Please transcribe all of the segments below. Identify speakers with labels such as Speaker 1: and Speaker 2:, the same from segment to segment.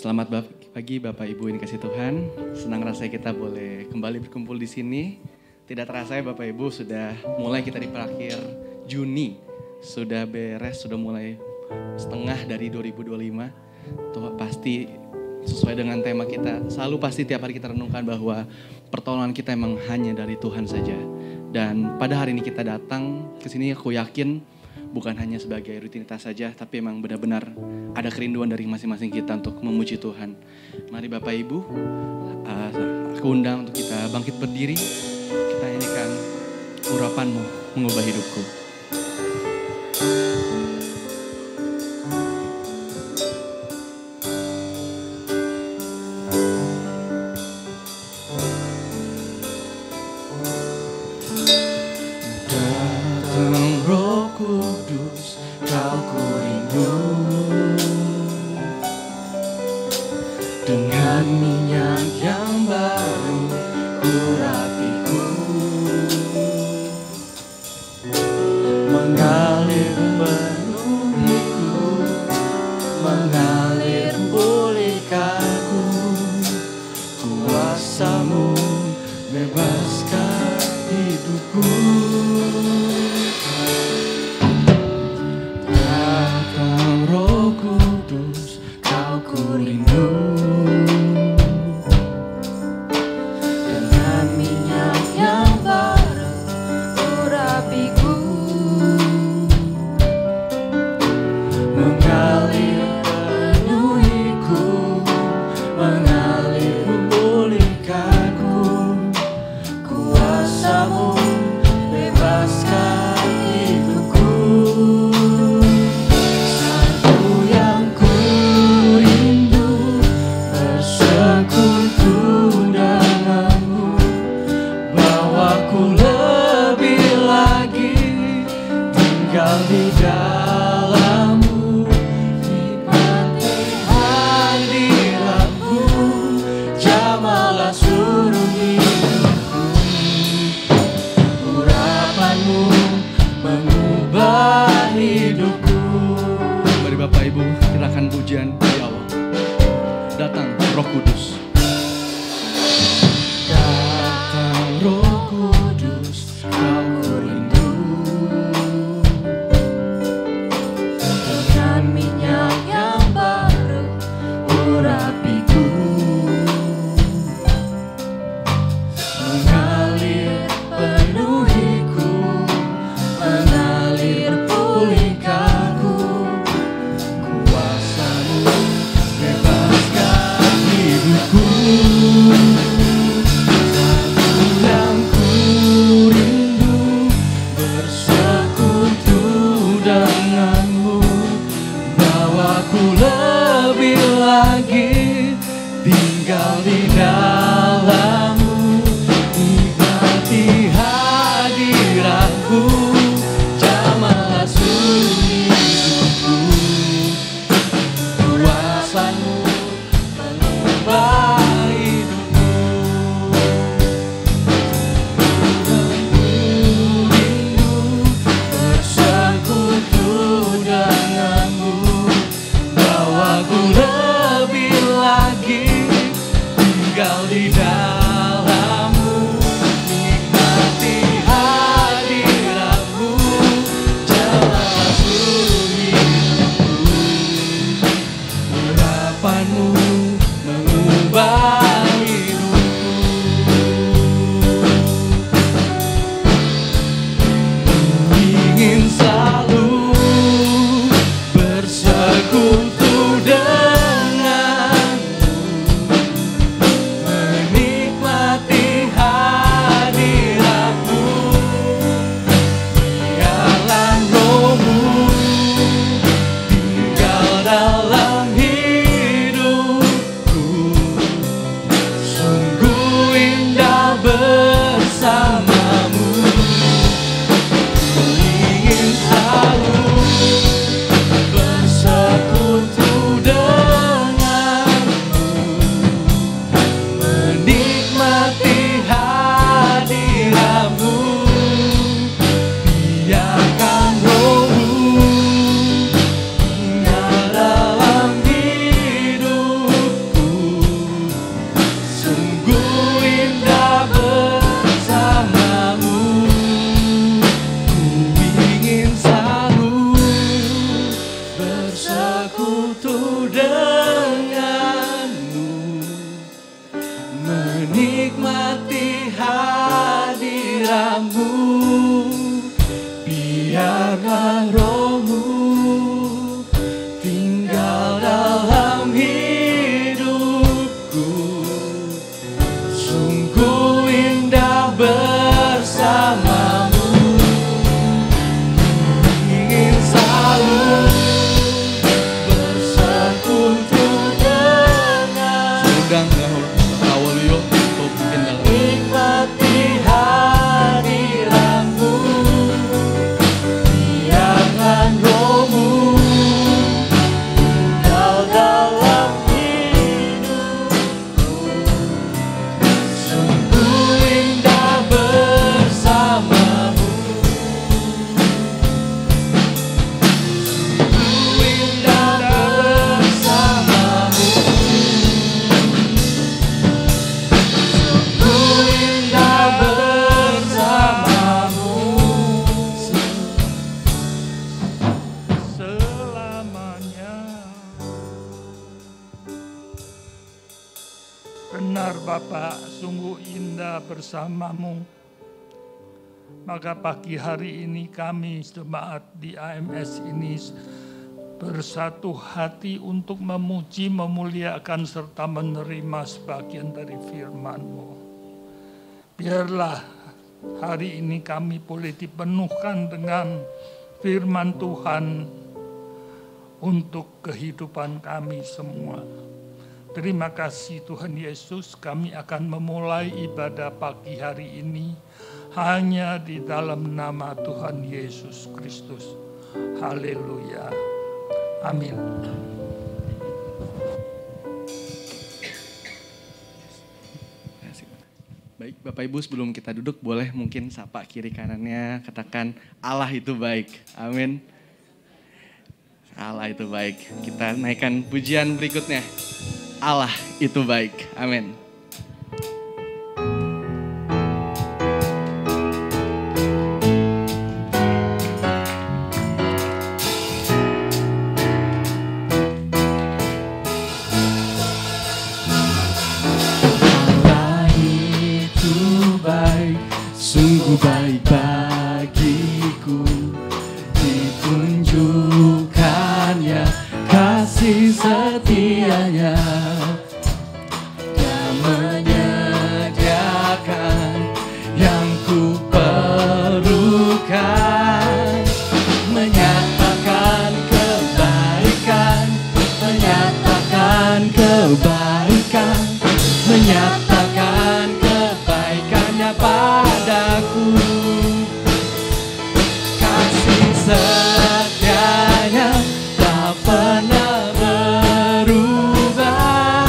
Speaker 1: Selamat pagi Bapak Ibu yang dikasih Tuhan. Senang rasanya kita boleh kembali berkumpul di sini. Tidak terasa ya Bapak Ibu, sudah mulai kita di akhir Juni. Sudah beres, sudah mulai setengah dari 2025. Tuh pasti sesuai dengan tema kita. Selalu pasti tiap hari kita renungkan bahwa pertolongan kita emang hanya dari Tuhan saja. Dan pada hari ini kita datang ke sini, aku yakin bukan hanya sebagai rutinitas saja, tapi memang benar-benar ada kerinduan dari masing-masing kita untuk memuji Tuhan. Mari Bapak Ibu, aku undang untuk kita bangkit berdiri. Kita nyanyikan urapanmu mengubah hidupku. biarlah Roh-Mu tinggal dalam hidupku. Sungguh indah bersamamu, ingin selalu bersekutu dengan. Sudah ngawalio topin dalam nikmati hadiratmu. Biarlah Roh-Mu tinggal dalam hidupku. Sungguh indah bersamamu, sungguh indah bersamamu, sungguh indah bersamamu
Speaker 2: selamanya. Benar Bapa, sungguh indah bersamamu. Maka pagi hari ini kami jemaat di AMS ini bersatu hati untuk memuji, memuliakan serta menerima sebagian dari firman-Mu. Biarlah hari ini kami boleh dipenuhkan dengan firman Tuhan untuk kehidupan kami semua. Terima kasih Tuhan Yesus, kami akan memulai ibadah pagi hari ini hanya di dalam nama Tuhan Yesus Kristus. Haleluya. Amin.
Speaker 1: Baik, Bapak Ibu, sebelum kita duduk boleh mungkin sapa kiri kanannya, katakan Allah itu baik. Amin. Allah itu baik. Kita naikkan pujian berikutnya. Allah itu baik. Amin. Allah itu baik, sungguh baik bagiku. Ditunjukkannya kasih setianya. Dia menyediakan yang ku perlukan, menyatakan kebaikan, menyatakan kebaikan, menyatakan kebaikannya padaku. Kasih setianya tak pernah berubah,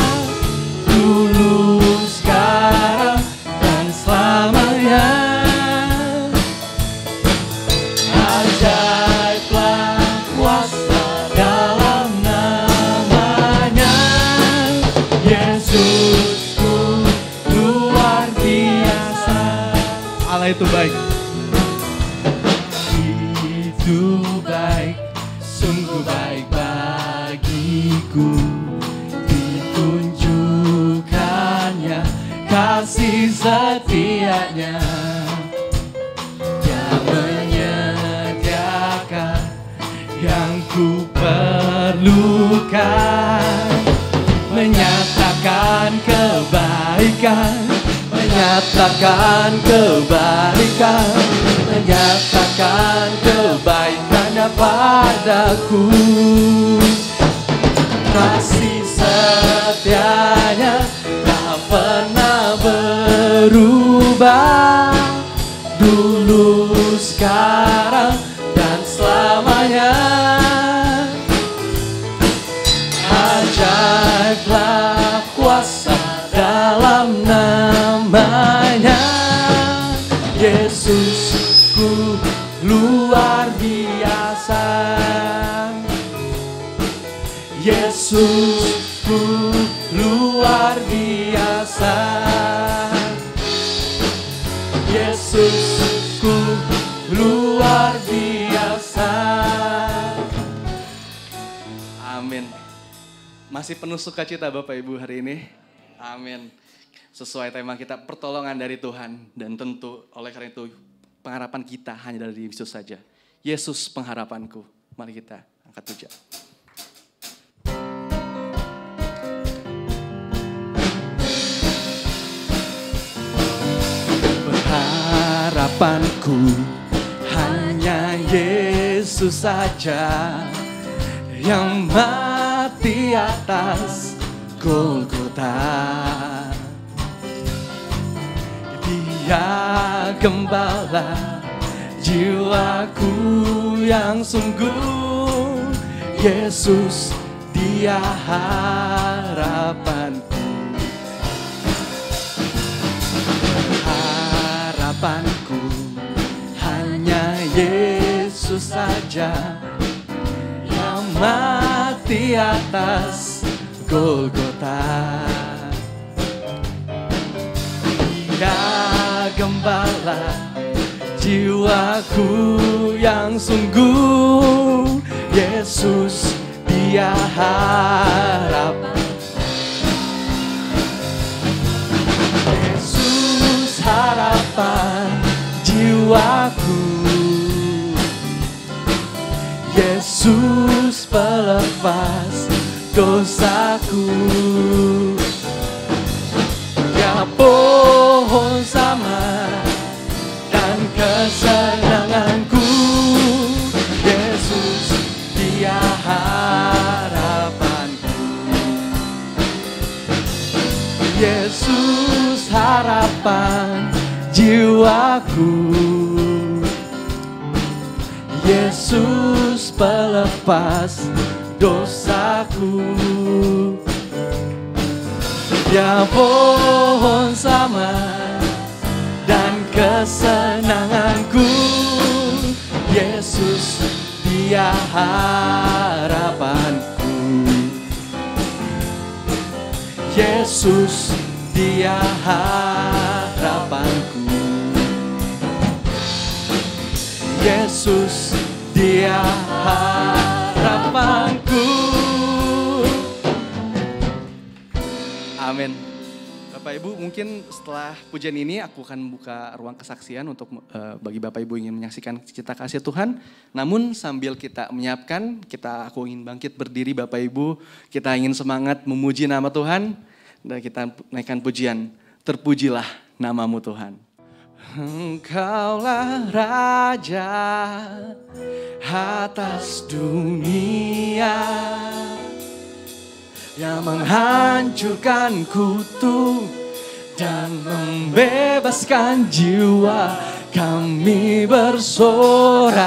Speaker 1: dulu, sekarang, dan selamanya. Ajaiblah kuasa dalam namanya. Yesusku luar biasa. Allah itu baik. Itu baik, sungguh baik bagiku. Ditunjukkannya kasih setianya. Dia menyediakan yang ku perlukan, menyatakan kebaikan, menyatakan kebaikan, menyatakan kebaikannya padaku. Kasih setianya tak pernah berubah, dulu, sekarang, dan selamanya. Ajaiblah kuasa dalam namanya. Yesusku luar biasa. Yesusku luar biasa. Yesusku luar biasa. Amin. Masih penuh sukacita Bapak Ibu hari ini. Amin. Sesuai tema kita, pertolongan dari Tuhan. Dan tentu oleh karena itu pengharapan kita hanya dari Yesus saja. Yesus pengharapanku. Mari kita angkat pujian. Harapanku hanya Yesus saja, yang mati atas Golgota. Dia gembala jiwaku yang sungguh, Yesus dia harapanku. Harapanku hanya Yesus saja, yang mati atas Golgota. Dia gembala jiwaku yang sungguh, Yesus dia harapan. Yesus harapan jiwaku, Yesus pelepas dosaku. Ya pohon sama dan kesenanganku, Yesus dia harapanku. Yesus harapan jiwaku, Yesus pelepas dosaku. Dia pohon sama dan kesenanganku, Yesus dia harapanku. Yesus dia harapanku. Yesus dia harapanku. Amin. Bapak Ibu, mungkin setelah pujian ini aku akan buka ruang kesaksian untuk bagi Bapak Ibu yang ingin menyaksikan cerita kasih Tuhan. Namun sambil kita menyiapkan, aku ingin bangkit berdiri Bapak Ibu. Kita ingin semangat memuji nama Tuhan dan kita naikkan pujian. Terpujilah namamu Tuhan. Engkaulah Raja atas dunia, yang menghancurkan kutu dan membebaskan jiwa. Kami bersorak,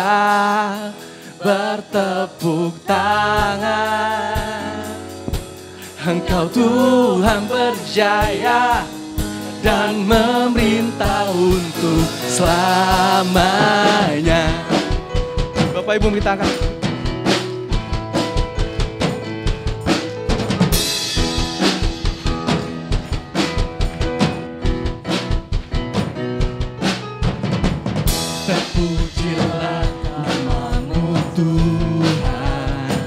Speaker 1: bertepuk tangan. Engkau Tuhan berjaya dan memerintah untuk selamanya. Bapak Ibu kita akan terpujilah namamu Tuhan,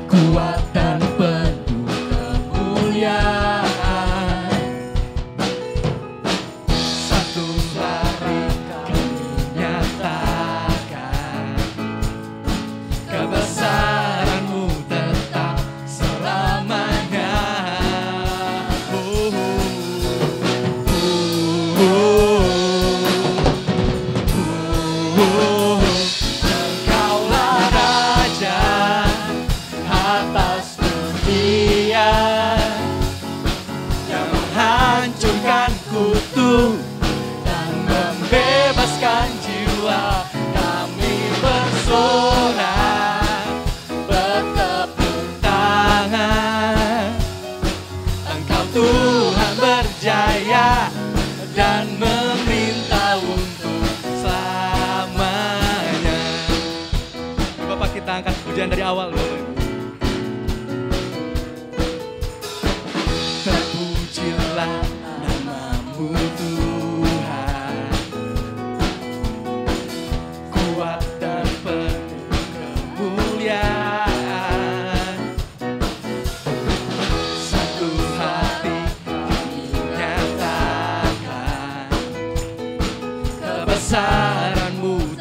Speaker 1: kuat dan penuh kemuliaan. Satu hari kami nyatakan kebesaranmu tetap selamanya. Engkaulah Raja atas dunia, yang menghancurkan kutu dan membebaskan jiwa. Kami bersorak, bertepuk tangan. Engkau Tuhan berjaya dan memerintah untuk selamanya. Bapak kita angkat pujian dari awal Bapak Ibu. Terpujilah namamu Tuhan, kuat dan penuh kemuliaan. Satu hati kami nyatakan kebesaranmu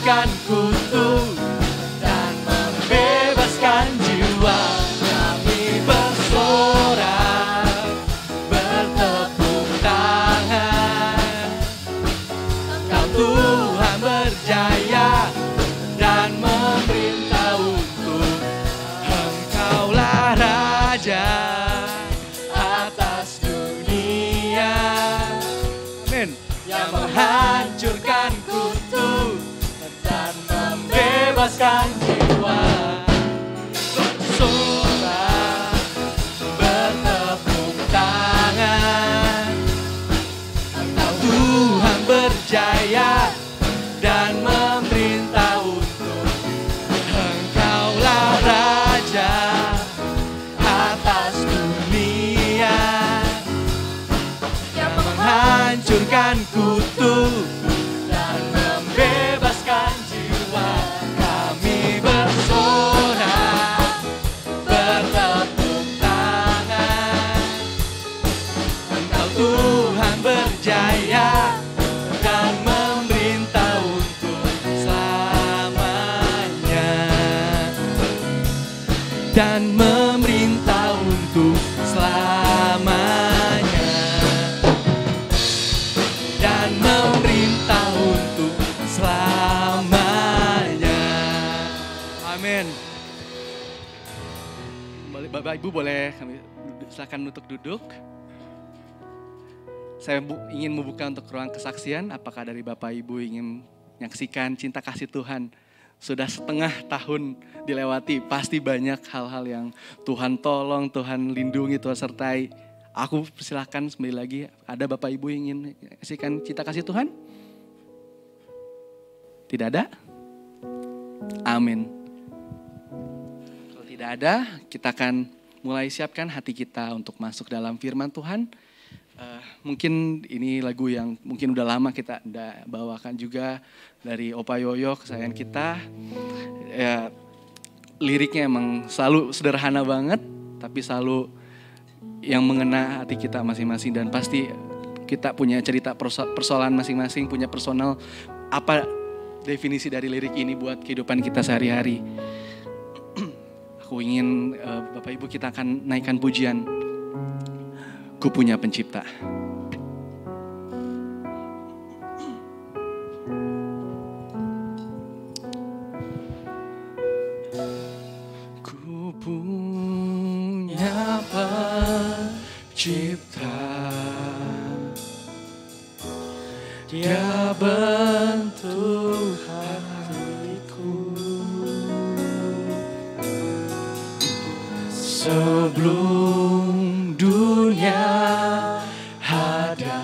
Speaker 1: menghancurkan kutu dan membebaskan jiwa. Kami bersorak, bertepuk tangan. Engkau Tuhan berjaya dan memerintah untuk. Engkaulah Raja atas dunia. Amin. Yang menghancurkan kutu dan membebaskan jiwa. Bersorak, bertepuk tangan. Engkau Tuhan berjaya dan memerintah untuk. Engkaulah Raja atas dunia. Yang menghancurkan kutu dan membebaskan jiwa. Kami bersorak, bertepuk tangan. Engkau Tuhan berjaya dan memerintah untuk selamanya. Dan memerintah untuk selamanya. Dan memerintah untuk selamanya. Amin. Bapak Ibu boleh kami silakan untuk duduk. Saya ingin membuka untuk ruang kesaksian. Apakah dari Bapak Ibu ingin menyaksikan cinta kasih Tuhan? Sudah setengah tahun dilewati, pasti banyak hal-hal yang Tuhan tolong, Tuhan lindungi, Tuhan sertai. Aku silakan kembali lagi, ada Bapak Ibu yang ingin menyaksikan cinta kasih Tuhan? Tidak ada? Amin. Kalau tidak ada, kita akan mulai siapkan hati kita untuk masuk dalam firman Tuhan. Mungkin ini lagu yang mungkin udah lama kita udah bawakan juga dari Opa Yoyo, kesayangan kita. Ya, liriknya emang selalu sederhana banget, tapi selalu yang mengena hati kita masing-masing. Dan pasti kita punya cerita persoalan masing-masing, punya personal apa definisi dari lirik ini buat kehidupan kita sehari-hari. Aku ingin Bapak Ibu kita akan naikkan pujian. Ku punya pencipta. Ku punya pencipta, Dia bentuk hatiku sebelum dunia ada,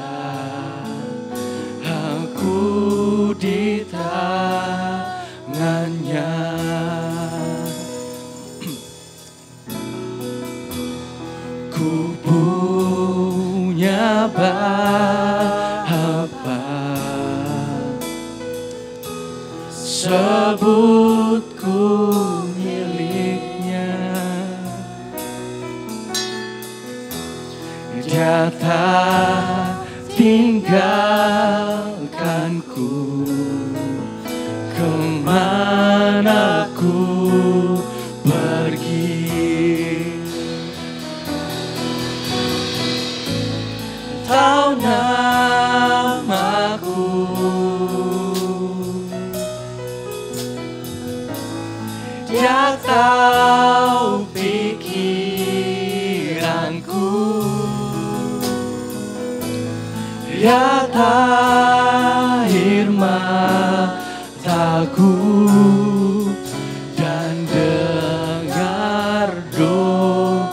Speaker 1: aku di tangannya. Ku punya Bapa, sebutku miliknya. Dia tak tinggalkanku kemana ku pergi. Tahu namaku, Dia tahu pikiranku, Dia tahir mataku dan dengar doaku.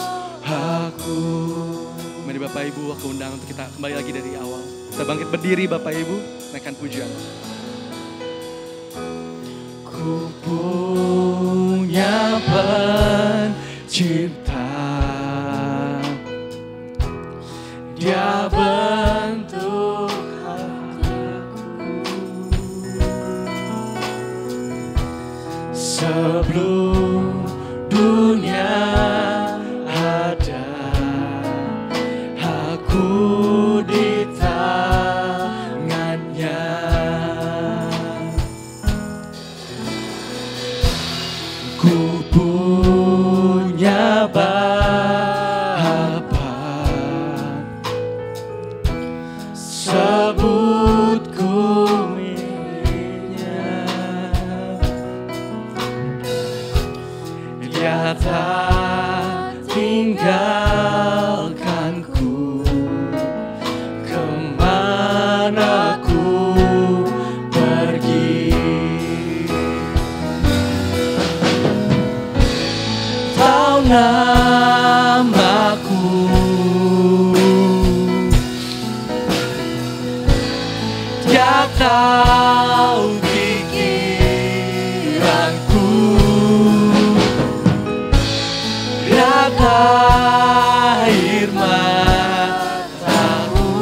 Speaker 1: Mari Bapak Ibu, aku undang untuk kita kembali lagi dari awal. Kita bangkit berdiri Bapak Ibu, naikkan pujian. Ku punya pencipta, Dia bentuk hatiku sebelum dunia ada, aku di tangannya. sebutku miliknya. Dia tak tinggalkanku kemana ku pergi. Tahu namaku, Dia tahu pikiranku, Dia air mataku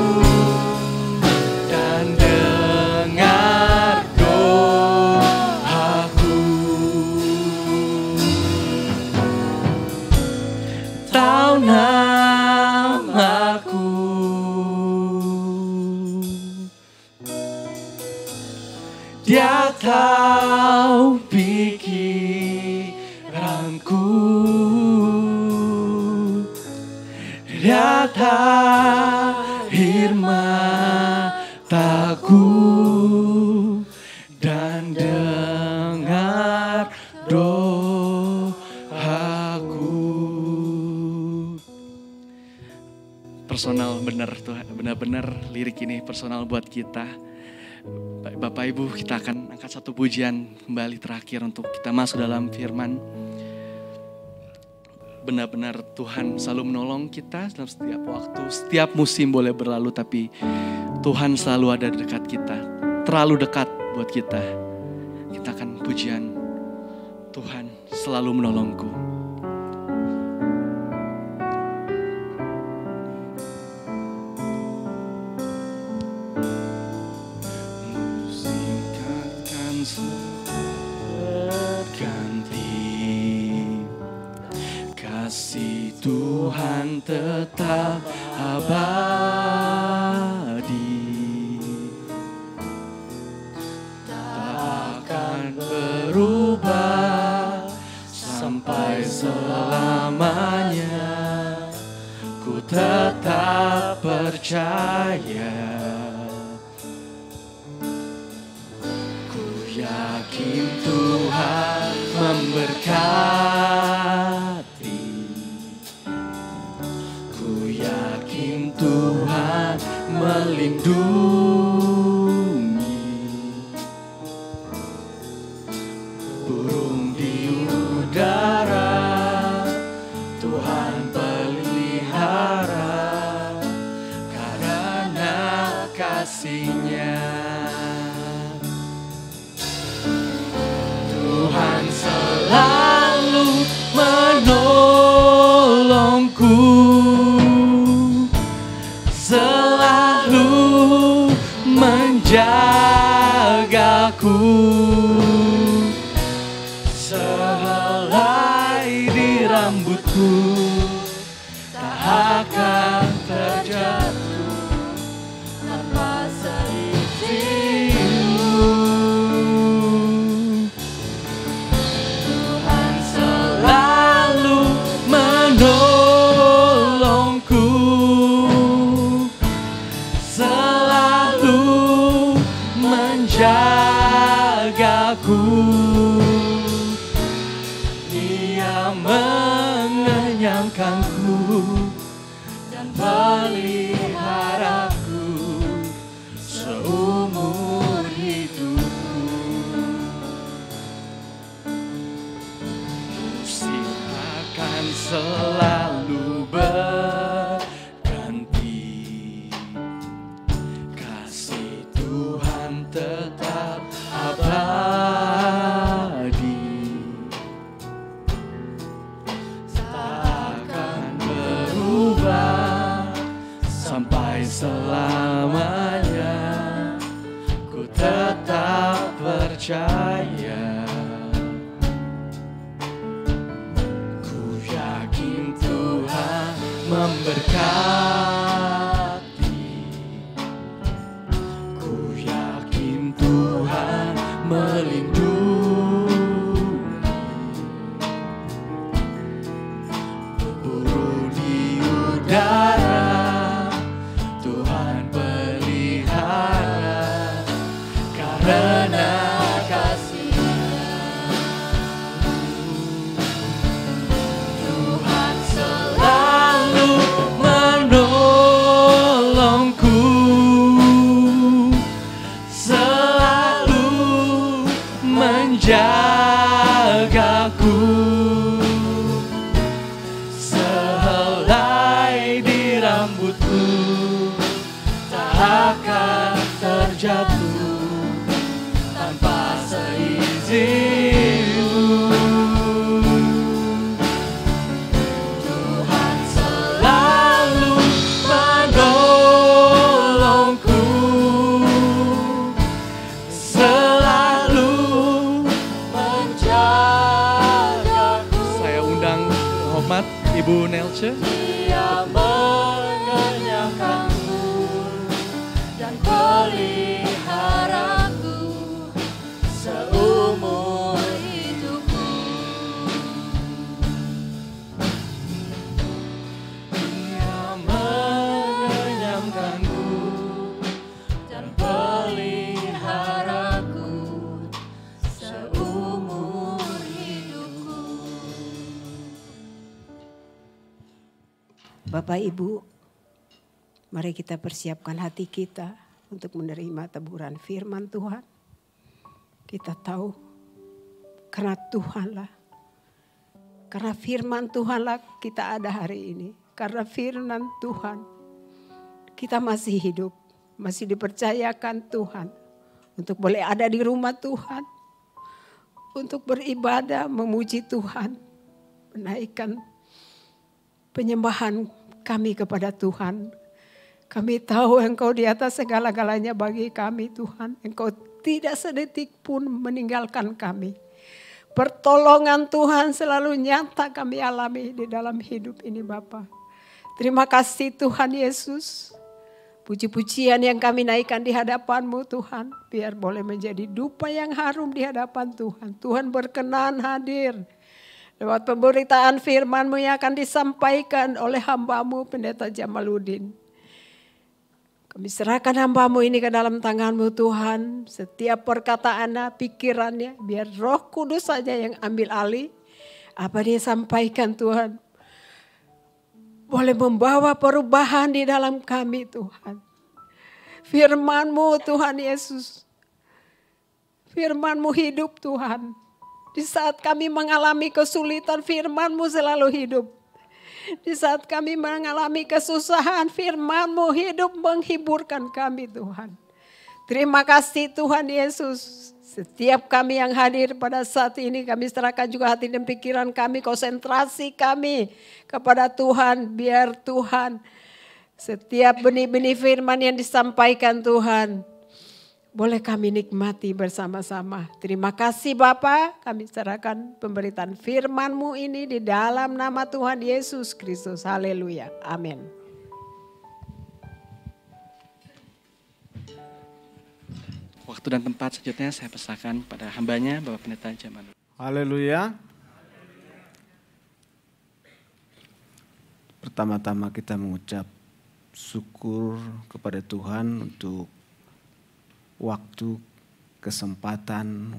Speaker 1: dan dengar doaku. Tahu namaku, Dia tahu pikiranku, Dia air mataku dan dengar doaku. Personal benar Tuhan, benar-benar lirik ini personal buat kita. Bapak Ibu, kita akan angkat satu pujian kembali terakhir untuk kita masuk dalam firman. Benar-benar Tuhan selalu menolong kita dalam setiap waktu, setiap musim boleh berlalu, tapi Tuhan selalu ada di dekat kita, terlalu dekat buat kita. Kita akan pujian, Tuhan selalu menolongku. Berganti, kasih Tuhan tetap abadi, tak akan berubah sampai selamanya. Ku tetap percaya, yakin Tuhan memberkati, ku yakin Tuhan melindungi, burung di udara Tuhan pelihara karena kasih-Nya. Tuhan selalu menolongku, selalu menjagaku, sehelai di rambutku tak akan terjatuh tanpa seizin-Mu. Menolongku, selalu menjagaku, Dia mengenyangkanku dan peliharaku seumur hidupku. Akan selalu berganti, kasih Tuhan tetap abadi, tak akan berubah sampai selamanya. Ku tetap percaya, memberkati, ku yakin Tuhan melindungi, burung di udara Tuhan pelihara
Speaker 3: karena kasih Tuhan selalu menolongku, selalu menjagaku, sehelai di rambutku tak akan terjatuh tanpa seizinku. Tuhan selalu menolongku, selalu menjagaku.
Speaker 1: Saya undang hormat Ibu Nelce.
Speaker 3: Dia mengenyangkanku dan peliharaku seumur hidupku. Dia mengenyangkanku dan peliharaku seumur hidupku.
Speaker 4: Bapak Ibu, mari kita persiapkan hati kita untuk menerima teburan firman Tuhan. Kita tahu karena Tuhanlah, karena firman Tuhanlah kita ada hari ini. Karena firman Tuhan kita masih hidup, masih dipercayakan Tuhan untuk boleh ada di rumah Tuhan, untuk beribadah, memuji Tuhan, menaikkan penyembahan kami kepada Tuhan. Kami tahu Engkau di atas segala-galanya bagi kami Tuhan. Engkau tidak sedetik pun meninggalkan kami. Pertolongan Tuhan selalu nyata kami alami di dalam hidup ini Bapa. Terima kasih Tuhan Yesus. Puji-pujian yang kami naikkan di hadapan-Mu Tuhan. Biar boleh menjadi dupa yang harum di hadapan Tuhan. Tuhan berkenan hadir lewat pemberitaan firman-Mu yang akan disampaikan oleh hamba-Mu Pendeta Jamaluddin. Kami serahkan hamba-Mu ini ke dalam tangan-Mu Tuhan. Setiap perkataannya, pikirannya, biar Roh Kudus saja yang ambil alih. Apa dia sampaikan Tuhan. Boleh membawa perubahan di dalam kami Tuhan. Firman-Mu Tuhan Yesus. Firman-Mu hidup Tuhan. Di saat kami mengalami kesulitan, firman-Mu selalu hidup. Di saat kami mengalami kesusahan, firman-Mu hidup menghiburkan kami Tuhan. Terima kasih Tuhan Yesus. Setiap kami yang hadir pada saat ini, kami serahkan juga hati dan pikiran kami, konsentrasi kami kepada Tuhan. Biar Tuhan, setiap benih-benih firman yang disampaikan Tuhan, boleh kami nikmati bersama-sama. Terima kasih Bapa, kami serahkan pemberitaan firman-Mu ini di dalam nama Tuhan Yesus Kristus. Haleluya. Amin.
Speaker 1: Waktu dan tempat selanjutnya saya persilakan pada hambanya Bapak Pendeta Jamaluddin.
Speaker 5: Haleluya. Pertama-tama kita mengucap syukur kepada Tuhan untuk waktu, kesempatan,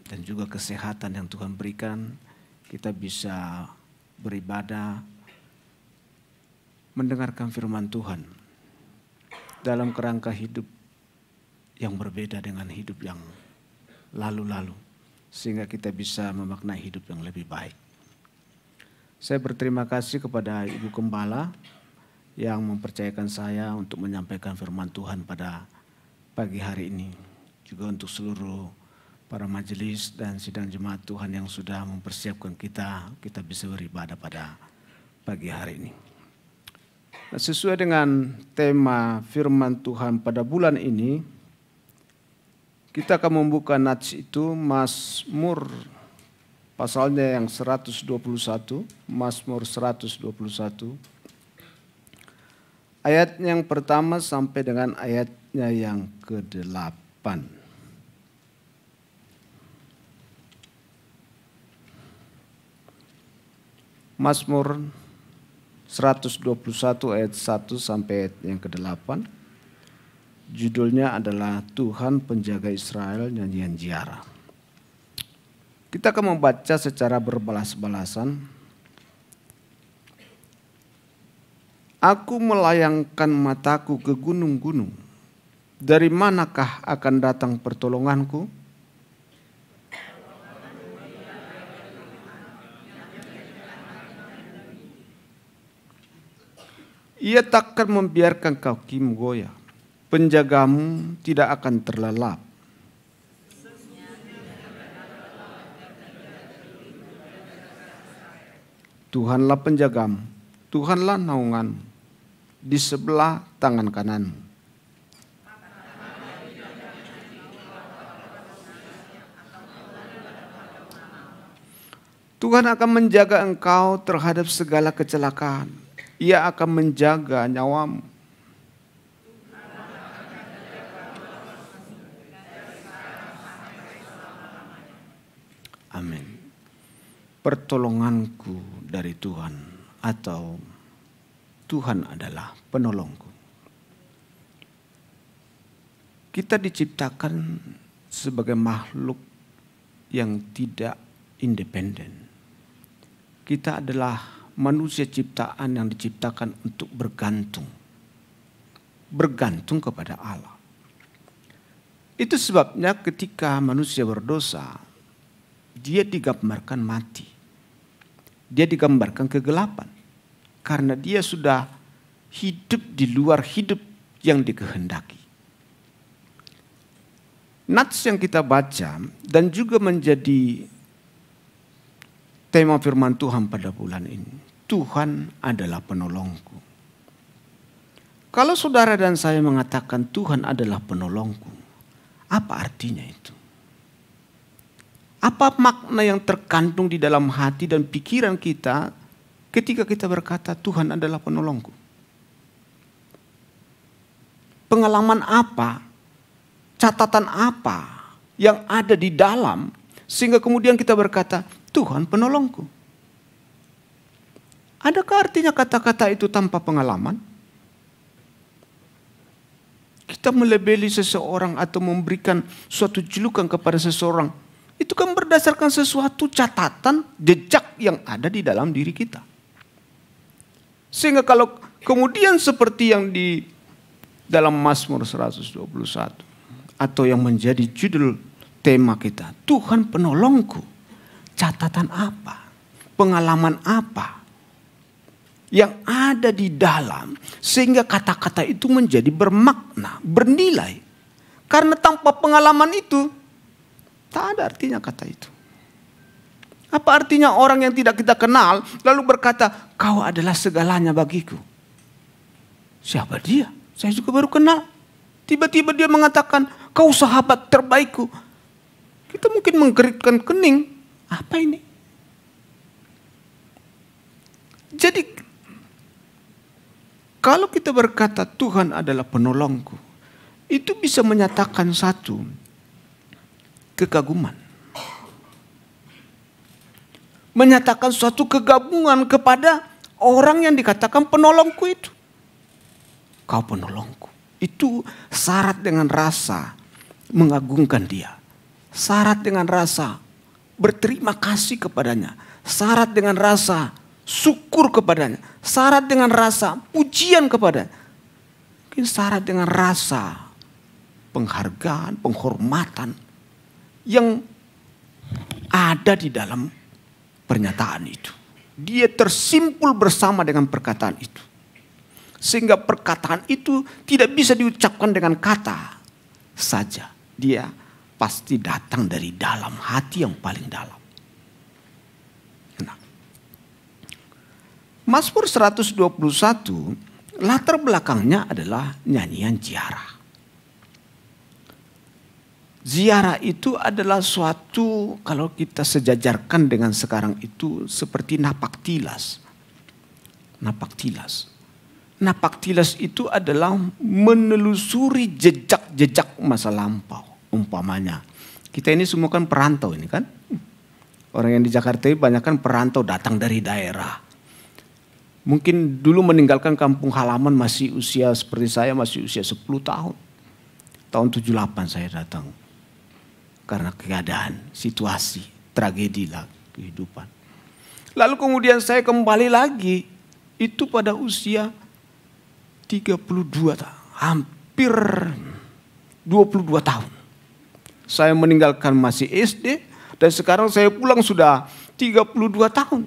Speaker 5: dan juga kesehatan yang Tuhan berikan. Kita bisa beribadah, mendengarkan firman Tuhan dalam kerangka hidup yang berbeda dengan hidup yang lalu-lalu. Sehingga kita bisa memaknai hidup yang lebih baik. Saya berterima kasih kepada Ibu Gembala yang mempercayakan saya untuk menyampaikan firman Tuhan pada pagi hari ini, juga untuk seluruh para majelis dan sidang jemaat Tuhan yang sudah mempersiapkan kita bisa beribadah pada pagi hari ini. Nah, sesuai dengan tema firman Tuhan pada bulan ini, kita akan membuka nats itu Mazmur pasalnya yang 121, Mazmur 121. Ayat yang pertama sampai dengan ayatnya yang ke-8. Mazmur 121 ayat 1 sampai ayat yang ke-8. Judulnya adalah Tuhan Penjaga Israel, nyanyian Ziarah. Kita akan membaca secara berbalas-balasan. Aku melayangkan mataku ke gunung-gunung. Dari manakah akan datang pertolonganku? Ia takkan membiarkan kakimu goyah. Penjagamu tidak akan terlelap. Tuhanlah penjagamu, Tuhanlah naunganmu, di sebelah tangan kananmu. Tuhan akan menjaga engkau terhadap segala kecelakaan. Ia akan menjaga nyawamu. Amin. Pertolonganku dari Tuhan, atau Tuhan adalah penolongku. Kita diciptakan sebagai makhluk yang tidak independen. Kita adalah manusia ciptaan yang diciptakan untuk bergantung. Bergantung kepada Allah. Itu sebabnya ketika manusia berdosa, dia digambarkan mati. Dia digambarkan kegelapan. Karena dia sudah hidup di luar hidup yang dikehendaki. Nats yang kita baca dan juga menjadi tema firman Tuhan pada bulan ini. Tuhan adalah penolongku. Kalau saudara dan saya mengatakan Tuhan adalah penolongku, apa artinya itu? Apa makna yang terkandung di dalam hati dan pikiran kita ketika kita berkata Tuhan adalah penolongku? Pengalaman apa? Catatan apa yang ada di dalam sehingga kemudian kita berkata Tuhan penolongku? Adakah artinya kata-kata itu tanpa pengalaman? Kita melebeli seseorang atau memberikan suatu julukan kepada seseorang, itu kan berdasarkan sesuatu catatan, jejak yang ada di dalam diri kita. Sehingga kalau kemudian seperti yang di dalam Mazmur 121, atau yang menjadi judul tema kita, Tuhan penolongku. Catatan apa? Pengalaman apa? Yang ada di dalam sehingga kata-kata itu menjadi bermakna, bernilai. Karena tanpa pengalaman itu, tak ada artinya kata itu. Apa artinya orang yang tidak kita kenal lalu berkata, kau adalah segalanya bagiku. Siapa dia? Saya juga baru kenal. Tiba-tiba dia mengatakan, kau sahabat terbaikku. Kita mungkin menggeritkan kening. Apa ini? Jadi, kalau kita berkata Tuhan adalah penolongku, itu bisa menyatakan satu kekaguman. Menyatakan suatu kegabungan kepada orang yang dikatakan penolongku itu. Kau penolongku. Itu syarat dengan rasa mengagungkan dia. Syarat dengan rasa berterima kasih kepadanya. Syarat dengan rasa syukur kepadanya. Syarat dengan rasa pujian kepadanya. Mungkin syarat dengan rasa penghargaan, penghormatan yang ada di dalam pernyataan itu. Dia tersimpul bersama dengan perkataan itu. Sehingga perkataan itu tidak bisa diucapkan dengan kata saja. Dia pasti datang dari dalam hati yang paling dalam. Nah, Mazmur 121 latar belakangnya adalah nyanyian ziarah. Ziarah itu adalah suatu, kalau kita sejajarkan dengan sekarang itu, seperti napak tilas. Napak tilas. Napak tilas itu adalah menelusuri jejak-jejak masa lampau. Umpamanya, kita ini semua kan perantau ini kan. Orang yang di Jakarta ini banyak kan perantau, datang dari daerah. Mungkin dulu meninggalkan kampung halaman masih usia seperti saya, masih usia 10 tahun. Tahun 78 saya datang. Karena keadaan, situasi, tragedi lah kehidupan. Lalu kemudian saya kembali lagi. Itu pada usia 32 tahun. Hampir 22 tahun. Saya meninggalkan masih SD. Dan sekarang saya pulang sudah 32 tahun.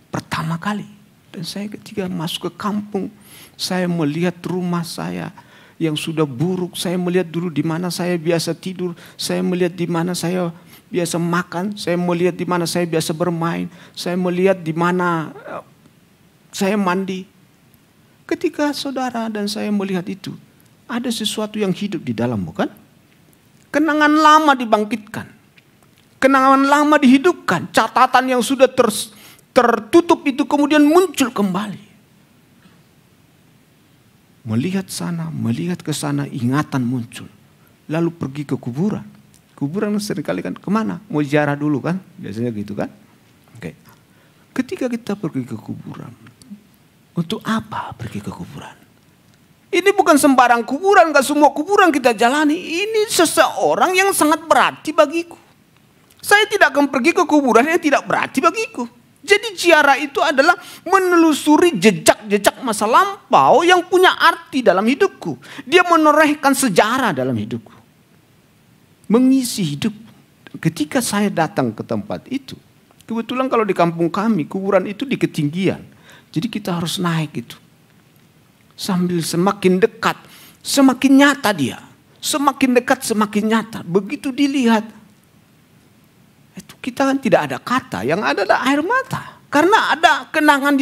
Speaker 5: Pertama kali. Dan saya ketika masuk ke kampung. Saya melihat rumah saya yang sudah buruk. Saya melihat dulu di mana saya biasa tidur. Saya melihat di mana saya biasa makan. Saya melihat di mana saya biasa bermain. Saya melihat di mana saya mandi. Ketika saudara dan saya melihat itu, ada sesuatu yang hidup di dalam, bukan? Kenangan lama dibangkitkan. Kenangan lama dihidupkan. Catatan yang sudah tertutup itu kemudian muncul kembali. Melihat sana, melihat ke sana, ingatan muncul. Lalu pergi ke kuburan. Kuburan seringkali kan kemana? Mau ziarah dulu kan? Biasanya gitu kan? Oke. Ketika kita pergi ke kuburan. Untuk apa pergi ke kuburan? Ini bukan sembarang kuburan. Gak semua kuburan kita jalani. Ini seseorang yang sangat berarti bagiku. Saya tidak akan pergi ke kuburan yang tidak berarti bagiku. Jadi ziarah itu adalah menelusuri jejak-jejak masa lampau yang punya arti dalam hidupku. Dia menorehkan sejarah dalam hidupku. Mengisi hidup. Ketika saya datang ke tempat itu. Kebetulan kalau di kampung kami kuburan itu di ketinggian. Jadi kita harus naik itu. Sambil semakin dekat. Semakin nyata dia. Semakin dekat semakin nyata. Begitu dilihat. Itu kita kan tidak ada kata, yang ada adalah air mata. Karena ada kenangan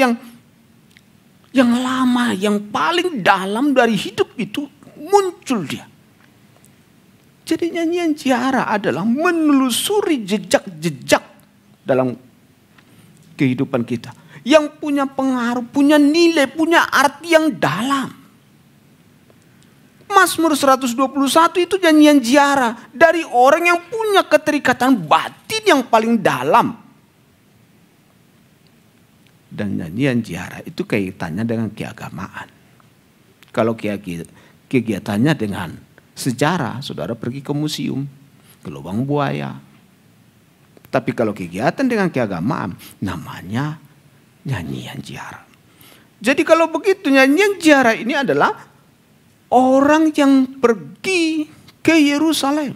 Speaker 5: yang lama, yang paling dalam dari hidup itu muncul dia. Jadi nyanyian ziarah adalah menelusuri jejak-jejak dalam kehidupan kita. Yang punya pengaruh, punya nilai, punya arti yang dalam. Mazmur 121 itu nyanyian ziarah dari orang yang punya keterikatan batin yang paling dalam. Dan nyanyian ziarah itu kaitannya dengan keagamaan. Kalau kegiatannya dengan sejarah, saudara pergi ke museum, ke Lubang Buaya. Tapi kalau kegiatan dengan keagamaan, namanya nyanyian ziarah. Jadi kalau begitu nyanyian ziarah ini adalah orang yang pergi ke Yerusalem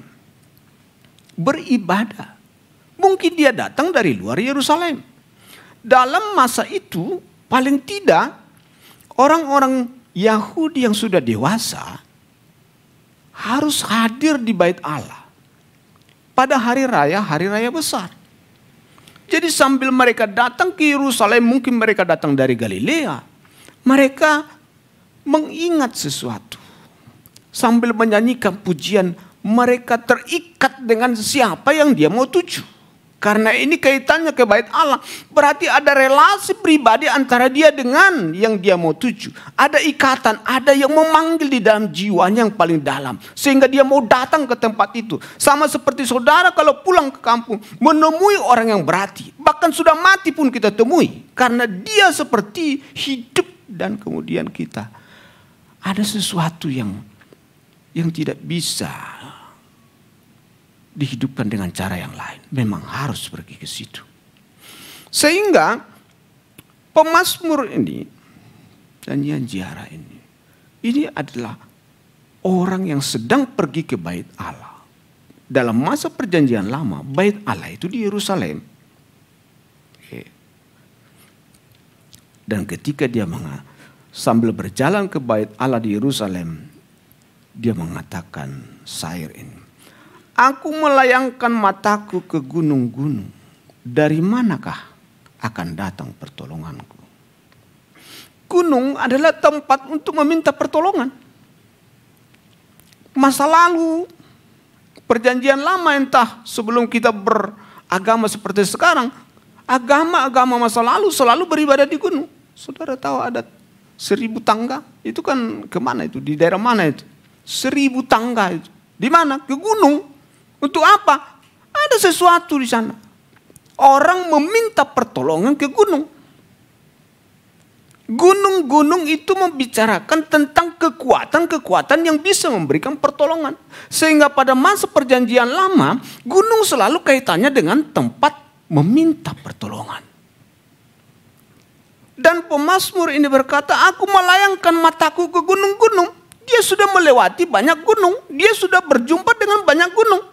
Speaker 5: beribadah. Mungkin dia datang dari luar Yerusalem. Dalam masa itu paling tidak orang-orang Yahudi yang sudah dewasa harus hadir di Bait Allah pada hari raya besar. Jadi sambil mereka datang ke Yerusalem, mungkin mereka datang dari Galilea, mereka mengingat sesuatu. Sambil menyanyikan pujian, mereka terikat dengan siapa yang dia mau tuju. Karena ini kaitannya ke Bait Allah. Berarti ada relasi pribadi antara dia dengan yang dia mau tuju. Ada ikatan, ada yang memanggil di dalam jiwanya yang paling dalam. Sehingga dia mau datang ke tempat itu. Sama seperti saudara kalau pulang ke kampung, menemui orang yang berarti. Bahkan sudah mati pun kita temui. Karena dia seperti hidup dan kemudian kita. Ada sesuatu yang tidak bisa dihidupkan dengan cara yang lain. Memang harus pergi ke situ. Sehingga pemazmur ini, nyanyian ziarah ini adalah orang yang sedang pergi ke Bait Allah. Dalam masa perjanjian lama, Bait Allah itu di Yerusalem. Dan ketika dia sambil berjalan ke Bait Allah di Yerusalem, dia mengatakan syair ini. Aku melayangkan mataku ke gunung-gunung. Dari manakah akan datang pertolonganku? Gunung adalah tempat untuk meminta pertolongan. Masa lalu, perjanjian lama entah sebelum kita beragama seperti sekarang. Agama-agama masa lalu selalu beribadah di gunung. Saudara tahu ada 1000 tangga? Itu kan kemana itu? Di daerah mana itu? 1000 tangga itu. Di mana? Ke gunung. Untuk apa? Ada sesuatu di sana. Orang meminta pertolongan ke gunung. Gunung-gunung itu membicarakan tentang kekuatan-kekuatan yang bisa memberikan pertolongan. Sehingga pada masa perjanjian lama, gunung selalu kaitannya dengan tempat meminta pertolongan. Dan pemazmur ini berkata, aku melayangkan mataku ke gunung-gunung. Dia sudah melewati banyak gunung. Dia sudah berjumpa dengan banyak gunung.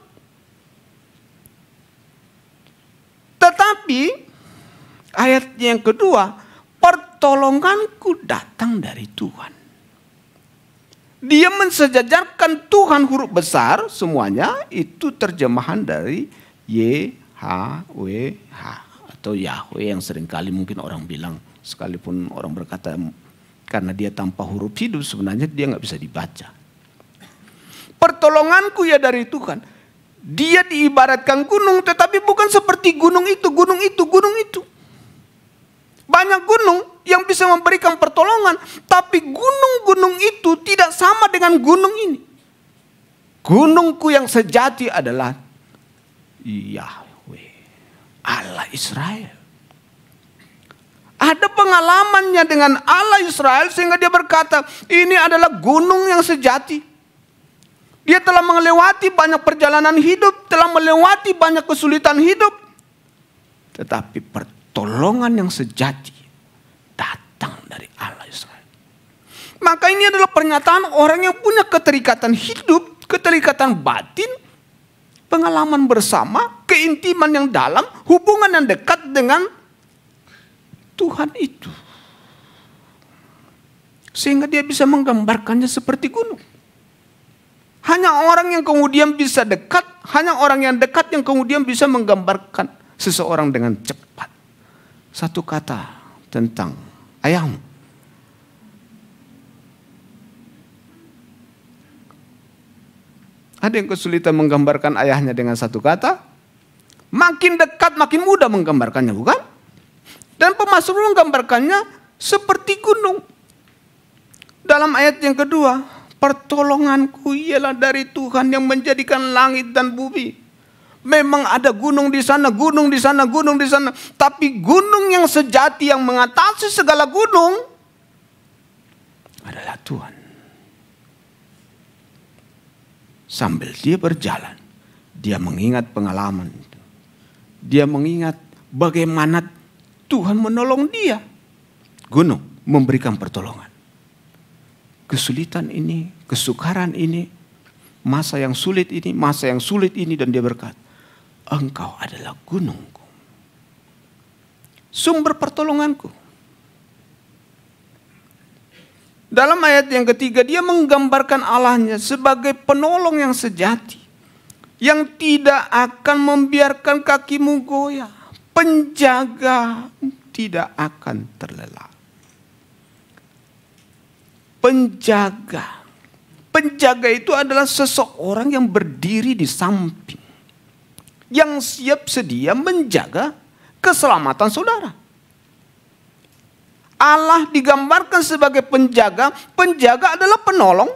Speaker 5: Tetapi ayat yang kedua, pertolonganku datang dari Tuhan. Dia mensejajarkan Tuhan huruf besar, semuanya itu terjemahan dari YHWH atau Yahweh yang seringkali mungkin orang bilang, sekalipun orang berkata karena dia tanpa huruf hidup sebenarnya dia nggak bisa dibaca. Pertolonganku ya dari Tuhan. Dia diibaratkan gunung, tetapi bukan seperti gunung itu, gunung itu, gunung itu. Banyak gunung yang bisa memberikan pertolongan, tapi gunung-gunung itu tidak sama dengan gunung ini. Gunungku yang sejati adalah Yahweh, Allah Israel. Ada pengalamannya dengan Allah Israel sehingga dia berkata, ini adalah gunung yang sejati. Dia telah melewati banyak perjalanan hidup, telah melewati banyak kesulitan hidup. Tetapi pertolongan yang sejati datang dari Allah Israel. Maka ini adalah pernyataan orang yang punya keterikatan hidup, keterikatan batin, pengalaman bersama, keintiman yang dalam, hubungan yang dekat dengan Tuhan itu. Sehingga dia bisa menggambarkannya seperti gunung. Hanya orang yang kemudian bisa dekat, hanya orang yang dekat yang kemudian bisa menggambarkan seseorang dengan cepat. Satu kata tentang ayahmu. Ada yang kesulitan menggambarkan ayahnya dengan satu kata. Makin dekat makin mudah menggambarkannya, bukan? Dan pemazmur menggambarkannya seperti gunung. Dalam ayat yang kedua, pertolonganku ialah dari Tuhan yang menjadikan langit dan bumi. Memang ada gunung di sana, gunung di sana, gunung di sana. Tapi gunung yang sejati yang mengatasi segala gunung adalah Tuhan. Sambil dia berjalan, dia mengingat pengalaman itu. Dia mengingat bagaimana Tuhan menolong dia. Gunung memberikan pertolongan. Kesulitan ini, kesukaran ini, masa yang sulit ini, dan dia berkata, engkau adalah gunungku, sumber pertolonganku. Dalam ayat yang ketiga, dia menggambarkan Allahnya sebagai penolong yang sejati, yang tidak akan membiarkan kakimu goyah, penjaga tidak akan terlelap. Penjaga itu adalah seseorang yang berdiri di samping, yang siap sedia menjaga keselamatan saudara. Allah digambarkan sebagai penjaga. Penjaga adalah penolong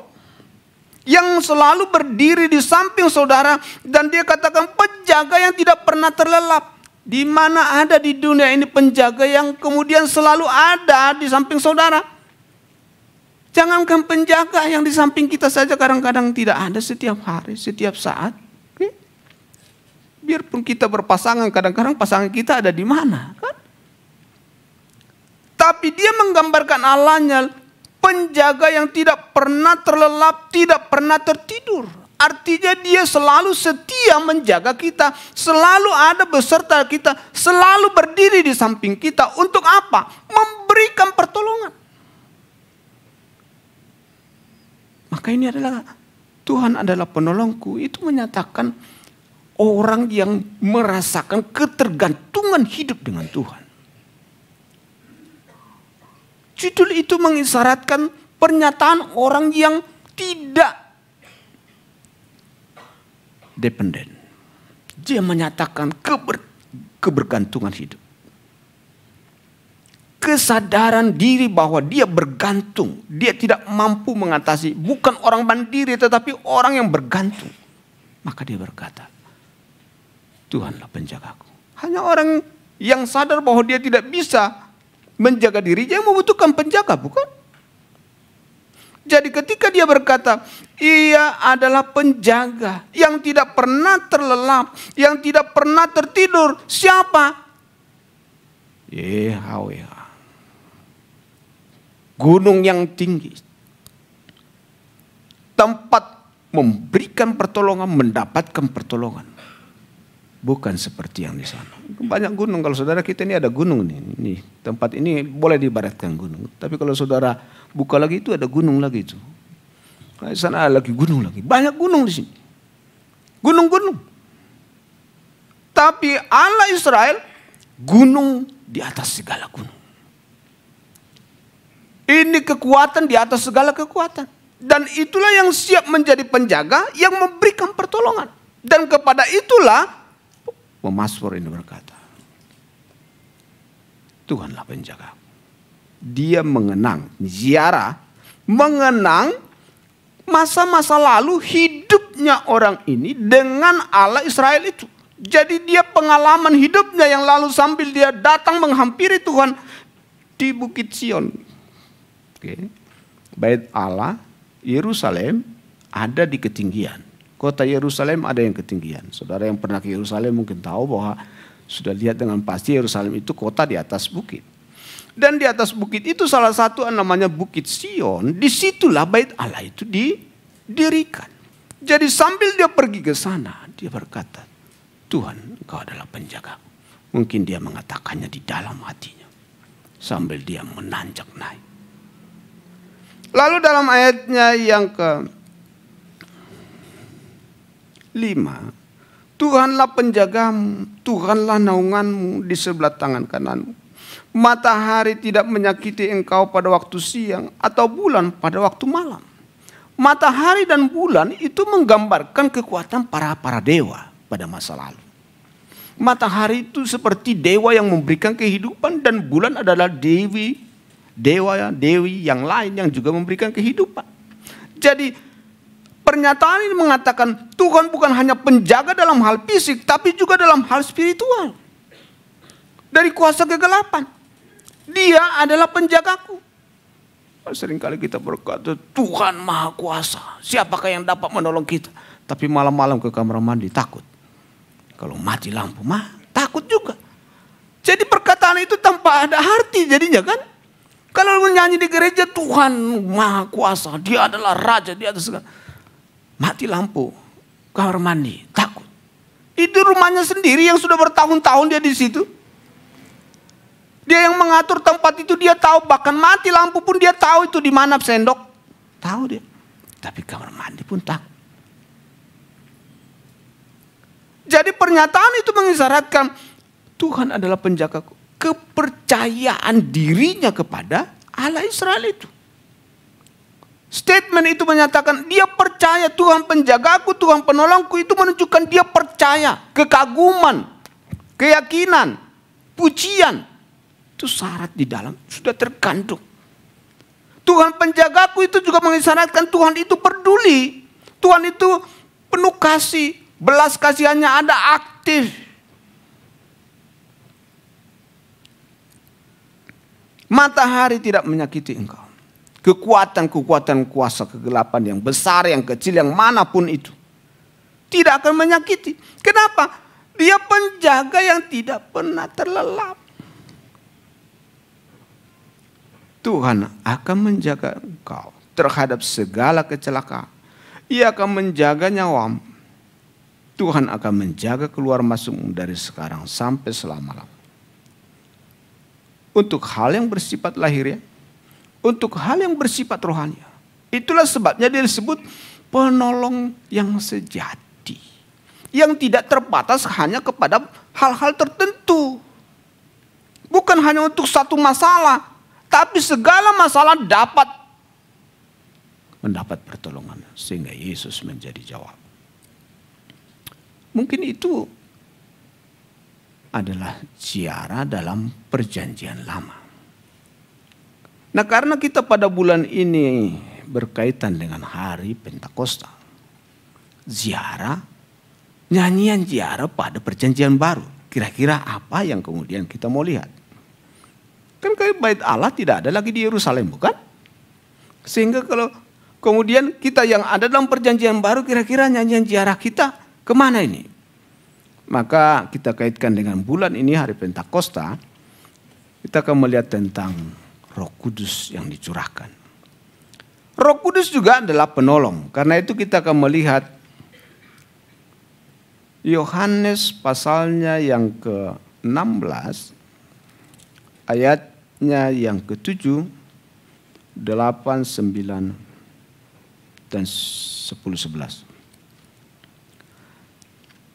Speaker 5: yang selalu berdiri di samping saudara, dan dia katakan penjaga yang tidak pernah terlelap. Di mana ada di dunia ini penjaga yang kemudian selalu ada di samping saudara? Jangankan penjaga yang di samping kita saja kadang-kadang tidak ada setiap hari, setiap saat. Biarpun kita berpasangan, kadang-kadang pasangan kita ada di mana, kan? Tapi dia menggambarkan Allahnya penjaga yang tidak pernah terlelap, tidak pernah tertidur. Artinya dia selalu setia menjaga kita, selalu ada beserta kita, selalu berdiri di samping kita. Untuk apa? Memberikan pertolongan. Maka ini adalah Tuhan adalah penolongku. Itu menyatakan orang yang merasakan ketergantungan hidup dengan Tuhan. Judul itu mengisyaratkan pernyataan orang yang tidak dependen. Dia menyatakan kebergantungan hidup. Kesadaran diri bahwa dia bergantung. Dia tidak mampu mengatasi. Bukan orang mandiri tetapi orang yang bergantung. Maka dia berkata, Tuhanlah penjagaku. Hanya orang yang sadar bahwa dia tidak bisa menjaga dirinya yang membutuhkan penjaga, bukan? Jadi ketika dia berkata, ia adalah penjaga yang tidak pernah terlelap, yang tidak pernah tertidur. Siapa? Yahweh. Gunung yang tinggi. Tempat memberikan pertolongan, mendapatkan pertolongan. Bukan seperti yang di sana. Banyak gunung. Kalau saudara kita ini ada gunung nih. Ini tempat ini boleh diibaratkan gunung. Tapi kalau saudara buka lagi itu ada gunung lagi itu. Di sana ada lagi gunung lagi. Banyak gunung di sini. Gunung-gunung. Tapi Allah Israel gunung di atas segala gunung. Ini kekuatan di atas segala kekuatan. Dan itulah yang siap menjadi penjaga yang memberikan pertolongan. Dan kepada itulah Mazmur ini berkata, Tuhanlah penjaga. Dia mengenang, ziarah, mengenang masa-masa lalu hidupnya orang ini dengan Allah Israel itu. Jadi dia pengalaman hidupnya yang lalu sambil dia datang menghampiri Tuhan di Bukit Sion. Bait Allah, Yerusalem ada di ketinggian. Kota Yerusalem ada yang ketinggian. Saudara yang pernah ke Yerusalem mungkin tahu bahwa sudah lihat dengan pasti Yerusalem itu kota di atas bukit. Dan di atas bukit itu salah satu namanya Bukit Sion. Disitulah bait Allah itu didirikan. Jadi sambil dia pergi ke sana, dia berkata, Tuhan, Engkau adalah penjaga. Mungkin dia mengatakannya di dalam hatinya. Sambil dia menanjak naik. Lalu dalam ayatnya yang ke 5, Tuhanlah penjagamu, Tuhanlah naunganmu di sebelah tangan kananmu. Matahari tidak menyakiti engkau pada waktu siang atau bulan pada waktu malam. Matahari dan bulan itu menggambarkan kekuatan para dewa pada masa lalu. Matahari itu seperti dewa yang memberikan kehidupan dan bulan adalah dewi yang lain yang juga memberikan kehidupan. Jadi pernyataan ini mengatakan Tuhan bukan hanya penjaga dalam hal fisik, tapi juga dalam hal spiritual. Dari kuasa kegelapan. Dia adalah penjagaku. Seringkali kita berkata, Tuhan Maha Kuasa. Siapakah yang dapat menolong kita? Tapi malam-malam ke kamar mandi takut. Kalau mati lampu, takut juga. Jadi perkataan itu tanpa ada arti jadinya kan. Kalau menyanyi di gereja, Tuhan Maha Kuasa. Dia adalah Raja di atas segala. Mati lampu, kamar mandi, takut. Itu rumahnya sendiri yang sudah bertahun-tahun dia di situ. Dia yang mengatur tempat itu, dia tahu. Bahkan mati lampu pun dia tahu itu di mana sendok. Tahu dia. Tapi kamar mandi pun takut. Jadi pernyataan itu mengisyaratkan Tuhan adalah penjagaku. Kepercayaan dirinya kepada Allah Israel itu. Statement itu menyatakan dia percaya Tuhan penjagaku, Tuhan penolongku, itu menunjukkan dia percaya, kekaguman, keyakinan, pujian. Itu syarat di dalam, sudah terkandung. Tuhan penjagaku itu juga mengisyaratkan Tuhan itu peduli. Tuhan itu penuh kasih, belas kasihannya ada aktif. Matahari tidak menyakiti engkau. Kekuatan-kekuatan kuasa kegelapan yang besar, yang kecil, yang manapun itu tidak akan menyakiti. Kenapa? Dia penjaga yang tidak pernah terlelap. Tuhan akan menjaga engkau terhadap segala kecelakaan. Ia akan menjaga nyawamu. Tuhan akan menjaga keluar masukmu dari sekarang sampai selama-lamanya. Untuk hal yang bersifat lahiriah, untuk hal yang bersifat rohani. Itulah sebabnya dia disebut penolong yang sejati. Yang tidak terbatas hanya kepada hal-hal tertentu. Bukan hanya untuk satu masalah. Tapi segala masalah dapat mendapat pertolongan. Sehingga Yesus menjadi jawab. Mungkin itu adalah ziarah dalam perjanjian lama. Nah, karena kita pada bulan ini berkaitan dengan hari Pentakosta, ziarah, nyanyian ziarah pada perjanjian baru. Kira-kira apa yang kemudian kita mau lihat? Kan kayak bait Allah tidak ada lagi di Yerusalem, bukan? Sehingga kalau kemudian kita yang ada dalam perjanjian baru, kira-kira nyanyian ziarah kita kemana ini? Maka kita kaitkan dengan bulan ini, hari Pentakosta, kita akan melihat tentang Roh Kudus yang dicurahkan. Roh Kudus juga adalah penolong. Karena itu kita akan melihat Yohanes pasalnya yang ke-16, ayatnya yang ke-7, 8, 9, dan 10, 11.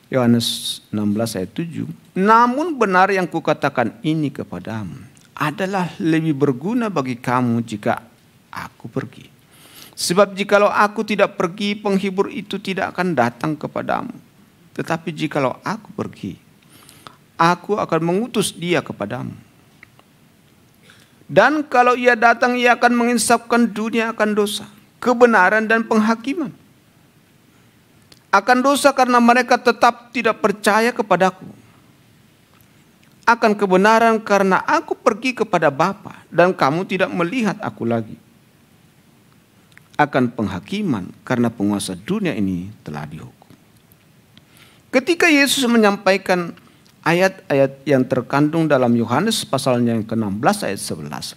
Speaker 5: Yohanes 16 ayat 7. Namun benar yang kukatakan ini kepadamu adalah lebih berguna bagi kamu jika aku pergi. Sebab jikalau aku tidak pergi, penghibur itu tidak akan datang kepadamu. Tetapi jikalau aku pergi, aku akan mengutus dia kepadamu. Dan kalau ia datang, ia akan menginsafkan dunia akan dosa, kebenaran dan penghakiman. Akan dosa karena mereka tetap tidak percaya kepadaku. Akan kebenaran karena aku pergi kepada Bapa dan kamu tidak melihat aku lagi. Akan penghakiman karena penguasa dunia ini telah dihukum. Ketika Yesus menyampaikan ayat-ayat yang terkandung dalam Yohanes pasalnya yang ke-16 ayat 11.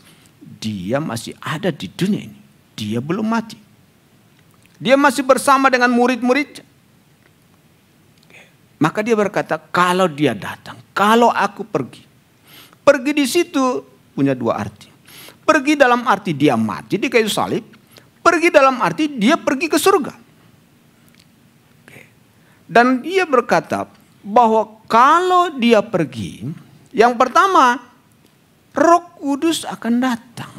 Speaker 5: Dia masih ada di dunia ini. Dia belum mati. Dia masih bersama dengan murid-muridnya. Maka dia berkata, kalau dia datang, kalau aku pergi. Pergi di situ punya dua arti. Pergi dalam arti dia mati di kayu salib. Pergi dalam arti dia pergi ke surga. Dan dia berkata bahwa kalau dia pergi, yang pertama, Roh Kudus akan datang.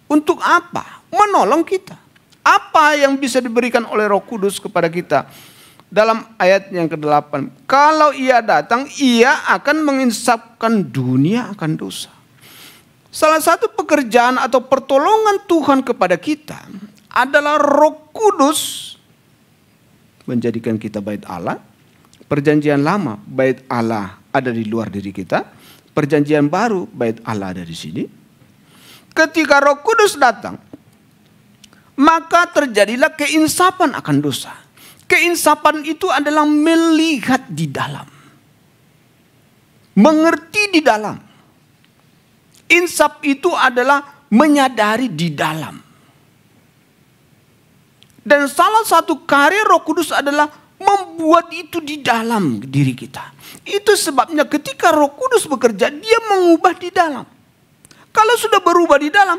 Speaker 5: Untuk apa? Menolong kita. Apa yang bisa diberikan oleh Roh Kudus kepada kita? Dalam ayat yang ke-8, kalau ia datang, ia akan menginsafkan dunia akan dosa. Salah satu pekerjaan atau pertolongan Tuhan kepada kita adalah Roh Kudus menjadikan kita bait Allah. Perjanjian lama, bait Allah ada di luar diri kita. Perjanjian baru, bait Allah ada di sini. Ketika Roh Kudus datang, maka terjadilah keinsapan akan dosa. Keinsapan itu adalah melihat di dalam. Mengerti di dalam. Insaf itu adalah menyadari di dalam. Dan salah satu karya Roh Kudus adalah membuat itu di dalam diri kita. Itu sebabnya ketika Roh Kudus bekerja, dia mengubah di dalam. Kalau sudah berubah di dalam,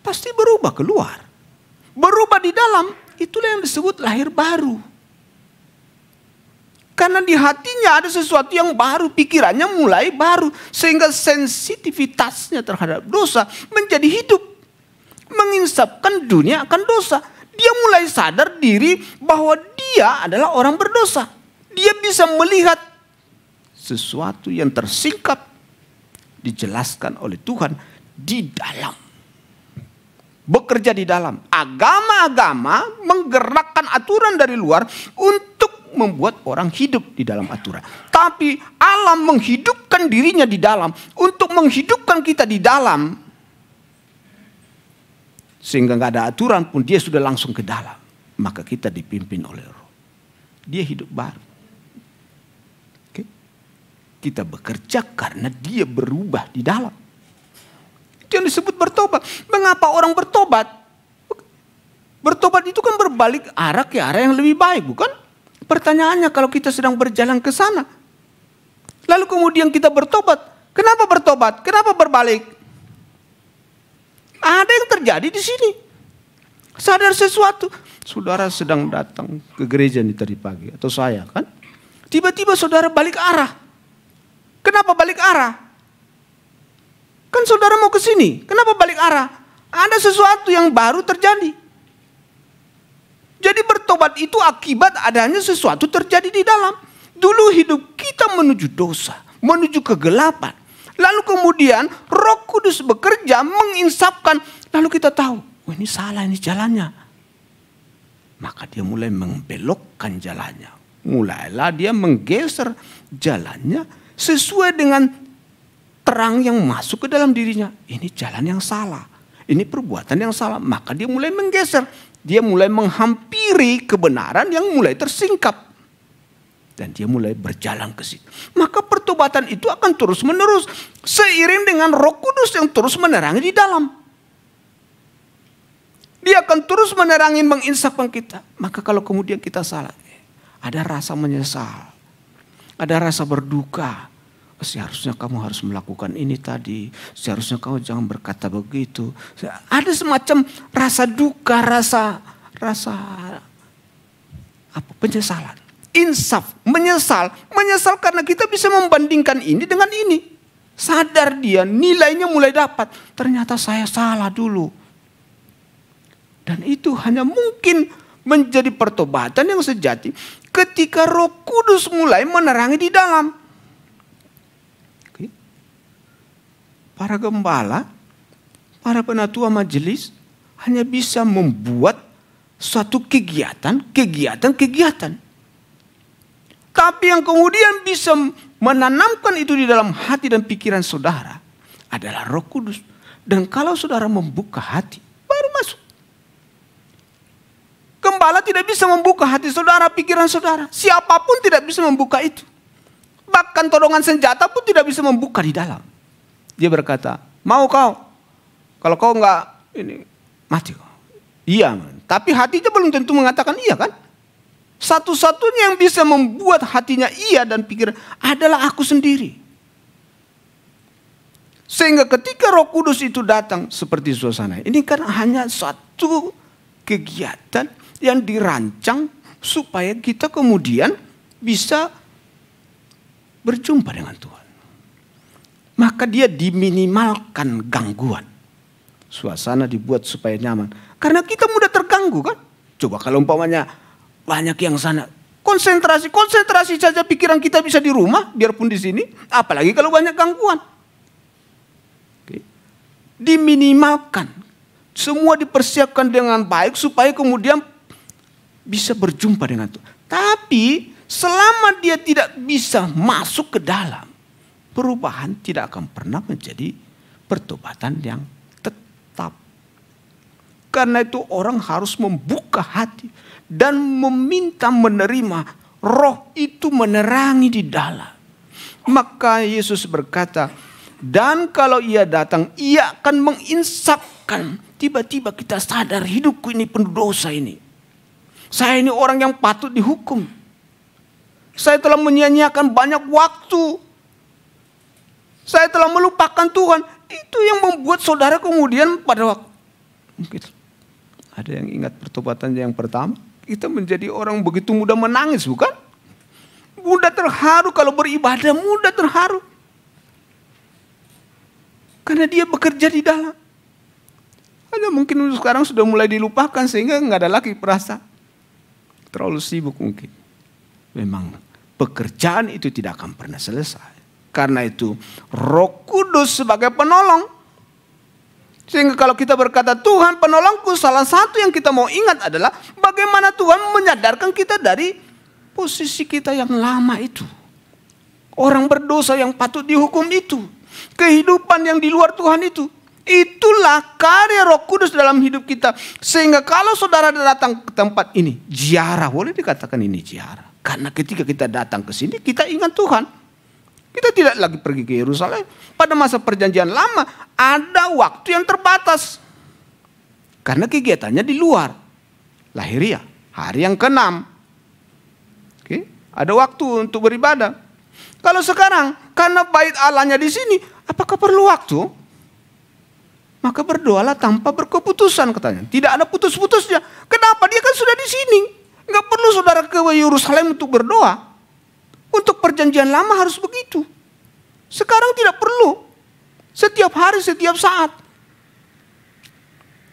Speaker 5: pasti berubah keluar. Berubah di dalam, itulah yang disebut lahir baru. Karena di hatinya ada sesuatu yang baru, pikirannya mulai baru. Sehingga sensitivitasnya terhadap dosa menjadi hidup. Menginsafkan dunia akan dosa. Dia mulai sadar diri bahwa dia adalah orang berdosa. Dia bisa melihat sesuatu yang tersingkap dijelaskan oleh Tuhan di dalam. Bekerja di dalam. Agama-agama menggerakkan aturan dari luar untuk membuat orang hidup di dalam aturan. Tapi Allah menghidupkan dirinya di dalam untuk menghidupkan kita di dalam. Sehingga nggak ada aturan pun dia sudah langsung ke dalam. Maka kita dipimpin oleh Roh. Dia hidup baru. Oke? Kita bekerja karena dia berubah di dalam. Itu yang disebut bertobat. Mengapa orang bertobat? Bertobat itu kan berbalik arah ke arah yang lebih baik, bukan? Pertanyaannya kalau kita sedang berjalan ke sana. Lalu kemudian kita bertobat. Kenapa bertobat? Kenapa berbalik? Ada yang terjadi di sini. Sadar sesuatu. Saudara sedang datang ke gereja nih tadi pagi. Atau saya kan. Tiba-tiba saudara balik arah. Kenapa balik arah? Kan saudara mau ke sini. Kenapa balik arah? Ada sesuatu yang baru terjadi. Jadi bertobat itu akibat adanya sesuatu terjadi di dalam. Dulu hidup kita menuju dosa. Menuju kegelapan. Lalu kemudian Roh Kudus bekerja menginsafkan. Lalu kita tahu, oh ini salah ini jalannya. Maka dia mulai membelokkan jalannya. Mulailah dia menggeser jalannya sesuai dengan terang yang masuk ke dalam dirinya. Ini jalan yang salah. Ini perbuatan yang salah. Maka dia mulai menggeser. Dia mulai menghampiri kebenaran yang mulai tersingkap. Dan dia mulai berjalan ke situ. Maka pertobatan itu akan terus menerus. Seiring dengan Roh Kudus yang terus menerangi di dalam. Dia akan terus menerangi, menginsafkan kita. Maka kalau kemudian kita salah, ada rasa menyesal. Ada rasa berduka. Seharusnya kamu harus melakukan ini tadi. Seharusnya kamu jangan berkata begitu. Ada semacam rasa duka, rasa penyesalan. Insaf, menyesal karena kita bisa membandingkan ini dengan ini. Sadar dia, nilainya mulai dapat. Ternyata saya salah dulu. Dan itu hanya mungkin menjadi pertobatan yang sejati ketika Roh Kudus mulai menerangi di dalam. Oke. Para gembala, para penatua majelis hanya bisa membuat suatu kegiatan. Tapi yang kemudian bisa menanamkan itu di dalam hati dan pikiran saudara adalah Roh Kudus. Dan kalau saudara membuka hati, baru masuk. Gembala tidak bisa membuka hati saudara, pikiran saudara. Siapapun tidak bisa membuka itu. Bahkan todongan senjata pun tidak bisa membuka di dalam. Dia berkata, mau kau? Kalau kau enggak, ini mati kau. Iya, tapi hatinya belum tentu mengatakan iya kan? Satu-satunya yang bisa membuat hatinya iya dan pikiran adalah aku sendiri. Sehingga ketika Roh Kudus itu datang seperti suasana, ini kan hanya satu kegiatan yang dirancang supaya kita kemudian bisa berjumpa dengan Tuhan. Maka dia diminimalkan gangguan. Suasana dibuat supaya nyaman. Karena kita mudah terganggu kan. Coba kalau umpamanya banyak yang sana. Konsentrasi saja pikiran kita bisa di rumah, biarpun di sini. Apalagi kalau banyak gangguan. Oke. Diminimalkan. Semua dipersiapkan dengan baik supaya kemudian bisa berjumpa dengan Tuhan. Tapi selama dia tidak bisa masuk ke dalam, perubahan tidak akan pernah menjadi pertobatan yang tetap. Karena itu orang harus membuka hati dan meminta menerima. Roh itu menerangi di dalam. Maka Yesus berkata, dan kalau ia datang, ia akan menginsafkan. Tiba-tiba kita sadar, hidupku ini penuh dosa ini. Saya ini orang yang patut dihukum. Saya telah menyia-nyiakan banyak waktu. Saya telah melupakan Tuhan. Itu yang membuat saudara kemudian pada waktu. Mungkin ada yang ingat pertobatan yang pertama. Kita menjadi orang begitu mudah menangis, bukan? Mudah terharu kalau beribadah, mudah terharu. Karena dia bekerja di dalam. Hanya mungkin sekarang sudah mulai dilupakan sehingga nggak ada lagi perasa. Terlalu sibuk mungkin. Memang pekerjaan itu tidak akan pernah selesai. Karena itu Roh Kudus sebagai penolong. Sehingga kalau kita berkata Tuhan penolongku, salah satu yang kita mau ingat adalah bagaimana Tuhan menyadarkan kita dari posisi kita yang lama itu. Orang berdosa yang patut dihukum itu. Kehidupan yang di luar Tuhan itu. Itulah karya Roh Kudus dalam hidup kita. Sehingga kalau saudara datang ke tempat ini, ziarah, boleh dikatakan ini ziarah. Karena ketika kita datang ke sini, kita ingat Tuhan. Kita tidak lagi pergi ke Yerusalem. Pada masa perjanjian lama, ada waktu yang terbatas. Karena kegiatannya di luar. Lahiriah, hari yang ke-6. Oke, ada waktu untuk beribadah. Kalau sekarang, karena bait Allahnya di sini, apakah perlu waktu? Maka berdoalah tanpa berkeputusan katanya. Tidak ada putus-putusnya. Kenapa? Dia kan sudah di sini. Enggak perlu saudara ke Yerusalem untuk berdoa. Untuk perjanjian lama harus begitu. Sekarang tidak perlu. Setiap hari, setiap saat.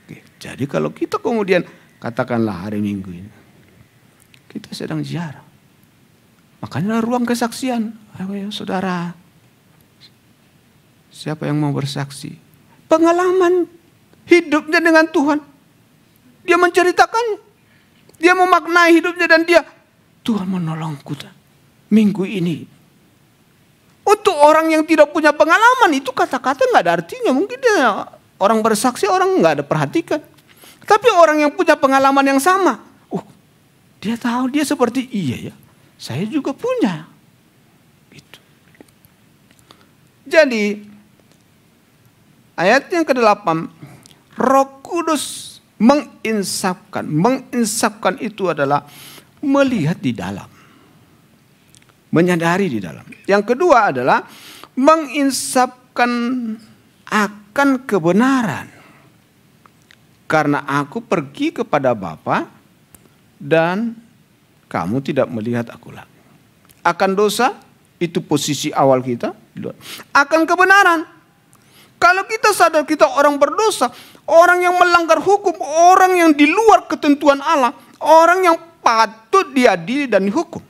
Speaker 5: Oke, jadi kalau kita kemudian katakanlah hari Minggu ini. Kita sedang ziarah. Makanya ruang kesaksian. Ayo saudara. Siapa yang mau bersaksi? Pengalaman hidupnya dengan Tuhan. Dia menceritakannya. Dia memaknai hidupnya dan dia. Tuhan menolongku. Minggu ini. Untuk orang yang tidak punya pengalaman itu kata-kata nggak ada artinya. Mungkin dia orang bersaksi, orang nggak ada perhatikan. Tapi orang yang punya pengalaman yang sama, dia tahu, dia seperti iya ya, saya juga punya. Gitu. Jadi ayat yang ke-8, Roh Kudus menginsafkan. Menginsafkan itu adalah melihat di dalam, menyadari di dalam. Yang kedua adalah menginsafkan akan kebenaran. Karena aku pergi kepada Bapa dan kamu tidak melihat aku lagi. Akan dosa, itu posisi awal kita. Akan kebenaran. Kalau kita sadar kita orang berdosa, orang yang melanggar hukum, orang yang di luar ketentuan Allah, orang yang patut diadili dan dihukum.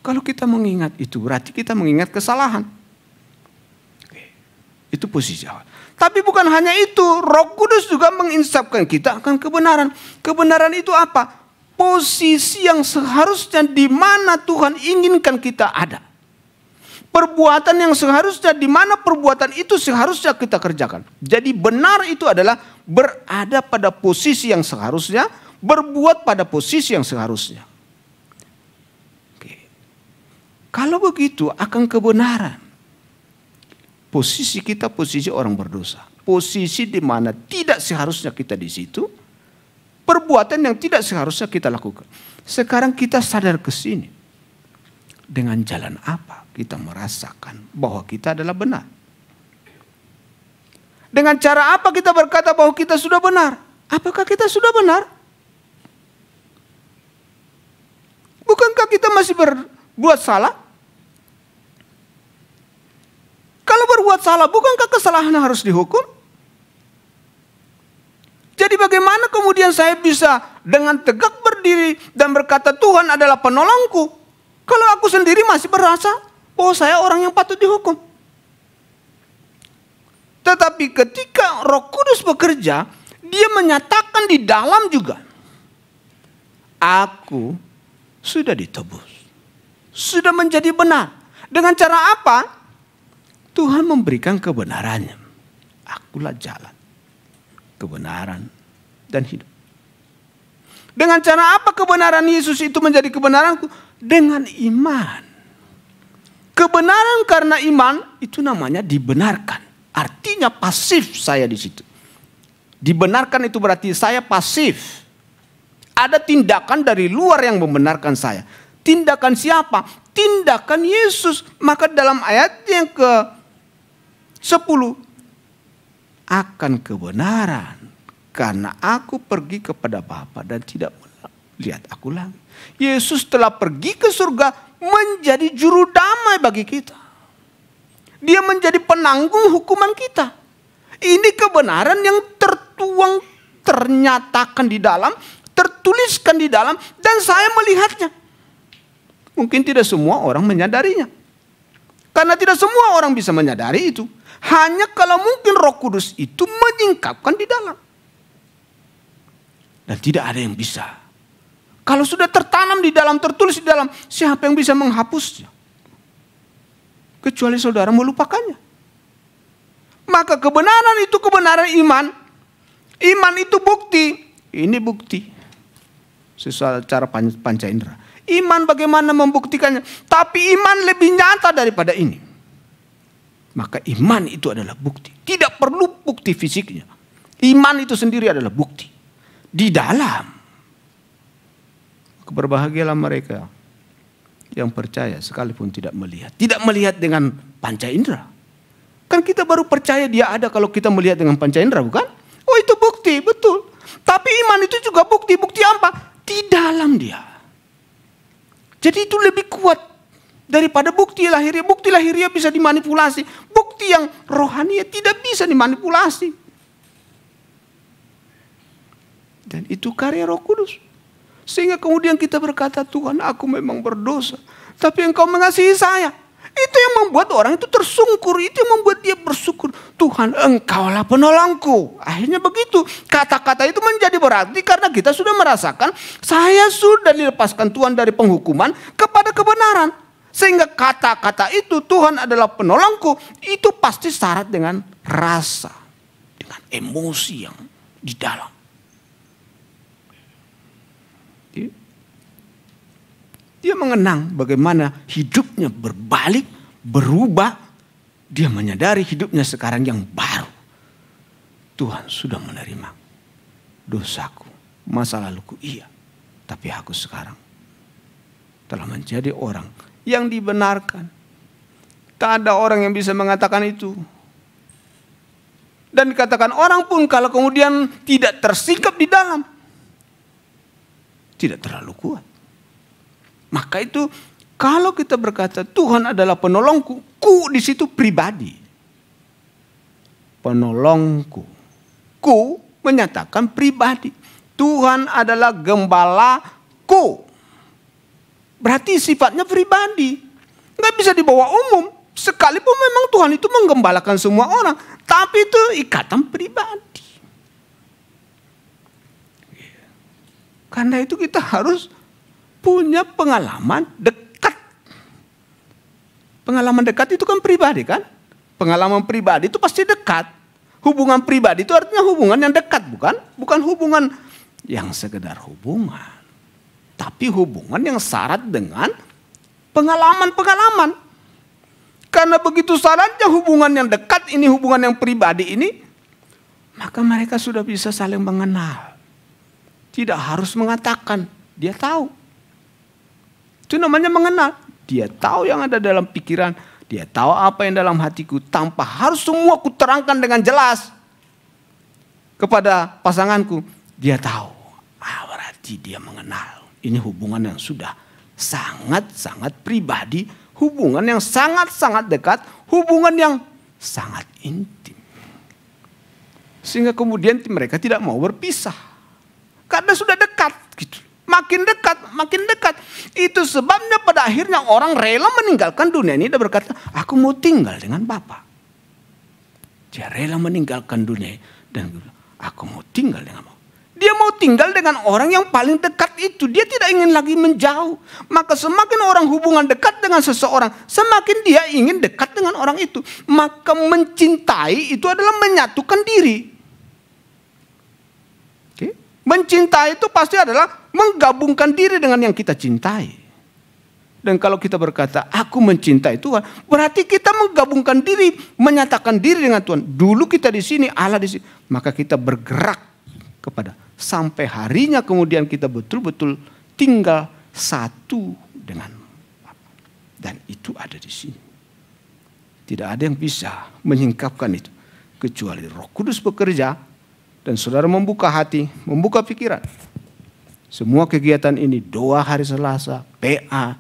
Speaker 5: Kalau kita mengingat itu, berarti kita mengingat kesalahan. Itu posisi awal. Tapi bukan hanya itu, Roh Kudus juga menginsafkan kita akan kebenaran. Kebenaran itu apa? Posisi yang seharusnya di mana Tuhan inginkan kita ada. Perbuatan yang seharusnya di mana perbuatan itu seharusnya kita kerjakan. Jadi benar itu adalah berada pada posisi yang seharusnya, berbuat pada posisi yang seharusnya. Oke. Kalau begitu akan kebenaran. Posisi kita posisi orang berdosa. Posisi di mana tidak seharusnya kita di situ. Perbuatan yang tidak seharusnya kita lakukan. Sekarang kita sadar ke sini. Dengan jalan apa kita merasakan bahwa kita adalah benar? Dengan cara apa kita berkata bahwa kita sudah benar? Apakah kita sudah benar? Bukankah kita masih berbuat salah? Kalau berbuat salah, bukankah kesalahan harus dihukum? Jadi bagaimana kemudian saya bisa dengan tegak berdiri dan berkata Tuhan adalah penolongku? Kalau aku sendiri masih berasa bahwa saya orang yang patut dihukum. Tetapi ketika Roh Kudus bekerja, dia menyatakan di dalam juga. Aku sudah ditebus. Sudah menjadi benar. Dengan cara apa? Tuhan memberikan kebenarannya. Akulah jalan, kebenaran, dan hidup. Dengan cara apa kebenaran Yesus itu menjadi kebenaranku? Dengan iman. Kebenaran karena iman itu namanya dibenarkan. Artinya pasif saya di situ. Dibenarkan itu berarti saya pasif. Ada tindakan dari luar yang membenarkan saya. Tindakan siapa? Tindakan Yesus. Maka dalam ayat yang ke-10, akan kebenaran karena aku pergi kepada Bapa dan tidak melihat aku lagi. Yesus telah pergi ke surga menjadi juru damai bagi kita. Dia menjadi penanggung hukuman kita. Ini kebenaran yang tertuang, ternyatakan di dalam, tertuliskan di dalam, dan saya melihatnya. Mungkin tidak semua orang menyadarinya. Karena tidak semua orang bisa menyadari itu. Hanya kalau mungkin Roh Kudus itu menyingkapkan di dalam. Dan tidak ada yang bisa. Kalau sudah tertanam di dalam, tertulis di dalam, siapa yang bisa menghapusnya? Kecuali saudara melupakannya. Maka kebenaran itu kebenaran iman. Iman itu bukti. Ini bukti. Sesuai cara panca indera. Iman bagaimana membuktikannya? Tapi iman lebih nyata daripada ini. Maka iman itu adalah bukti. Tidak perlu bukti fisiknya. Iman itu sendiri adalah bukti. Di dalam. Berbahagialah mereka yang percaya sekalipun tidak melihat. Tidak melihat dengan panca indera. Kan kita baru percaya dia ada kalau kita melihat dengan panca indera, bukan? Oh itu bukti, betul. Tapi iman itu juga bukti. Bukti apa? Di dalam dia. Jadi itu lebih kuat daripada bukti lahiriah. Bukti lahiriah bisa dimanipulasi. Bukti yang rohani tidak bisa dimanipulasi. Dan itu karya Roh Kudus. Sehingga kemudian kita berkata, Tuhan aku memang berdosa. Tapi Engkau mengasihi saya. Itu yang membuat orang itu tersungkur. Itu yang membuat dia bersyukur. Tuhan Engkaulah penolongku. Akhirnya begitu. Kata-kata itu menjadi berarti karena kita sudah merasakan. Saya sudah dilepaskan Tuhan dari penghukuman kepada kebenaran. Sehingga kata-kata itu, Tuhan adalah penolongku, itu pasti syarat dengan rasa, dengan emosi yang di dalam. Dia mengenang bagaimana hidupnya berbalik, berubah. Dia menyadari hidupnya sekarang yang baru. Tuhan sudah menerima dosaku, masa laluku iya. Tapi aku sekarang telah menjadi orang yang dibenarkan. Tak ada orang yang bisa mengatakan itu. Dan dikatakan orang pun kalau kemudian tidak tersikap di dalam, tidak terlalu kuat. Maka itu kalau kita berkata Tuhan adalah penolongku, ku di situ pribadi. Penolongku. Ku menyatakan pribadi. Tuhan adalah gembalaku. Berarti sifatnya pribadi. Nggak bisa dibawa umum. Sekalipun memang Tuhan itu menggembalakan semua orang. Tapi itu ikatan pribadi. Karena itu kita harus punya pengalaman dekat. Pengalaman dekat itu kan pribadi kan? Pengalaman pribadi itu pasti dekat. Hubungan pribadi itu artinya hubungan yang dekat, bukan? Bukan hubungan yang sekedar hubungan. Tapi hubungan yang syarat dengan pengalaman-pengalaman. Karena begitu syaratnya hubungan yang dekat ini, hubungan yang pribadi ini, maka mereka sudah bisa saling mengenal. Tidak harus mengatakan, dia tahu. Itu namanya mengenal. Dia tahu yang ada dalam pikiran, dia tahu apa yang dalam hatiku, tanpa harus semua ku terangkan dengan jelas kepada pasanganku. Dia tahu, berarti dia mengenal. Ini hubungan yang sudah sangat-sangat pribadi, hubungan yang sangat-sangat dekat, hubungan yang sangat intim. Sehingga kemudian mereka tidak mau berpisah. Karena sudah dekat gitu. Makin dekat. Itu sebabnya pada akhirnya orang rela meninggalkan dunia ini dan berkata, aku mau tinggal dengan Bapa. Dia rela meninggalkan dunia ini dan bilang, aku mau tinggal dengan Bapa. Dia mau tinggal dengan orang yang paling dekat itu. Dia tidak ingin lagi menjauh. Maka semakin orang hubungan dekat dengan seseorang, semakin dia ingin dekat dengan orang itu. Maka mencintai itu adalah menyatukan diri. Okay? Mencintai itu pasti adalah menggabungkan diri dengan yang kita cintai. Dan kalau kita berkata, aku mencintai Tuhan, berarti kita menggabungkan diri, menyatakan diri dengan Tuhan. Dulu kita di sini, Allah di sini. Maka kita bergerak kepada sampai harinya kemudian kita betul-betul tinggal satu dengan Bapa. Dan itu ada di sini. Tidak ada yang bisa menyingkapkan itu kecuali Roh Kudus bekerja dan saudara membuka hati, membuka pikiran. Semua kegiatan ini, doa hari Selasa, PA,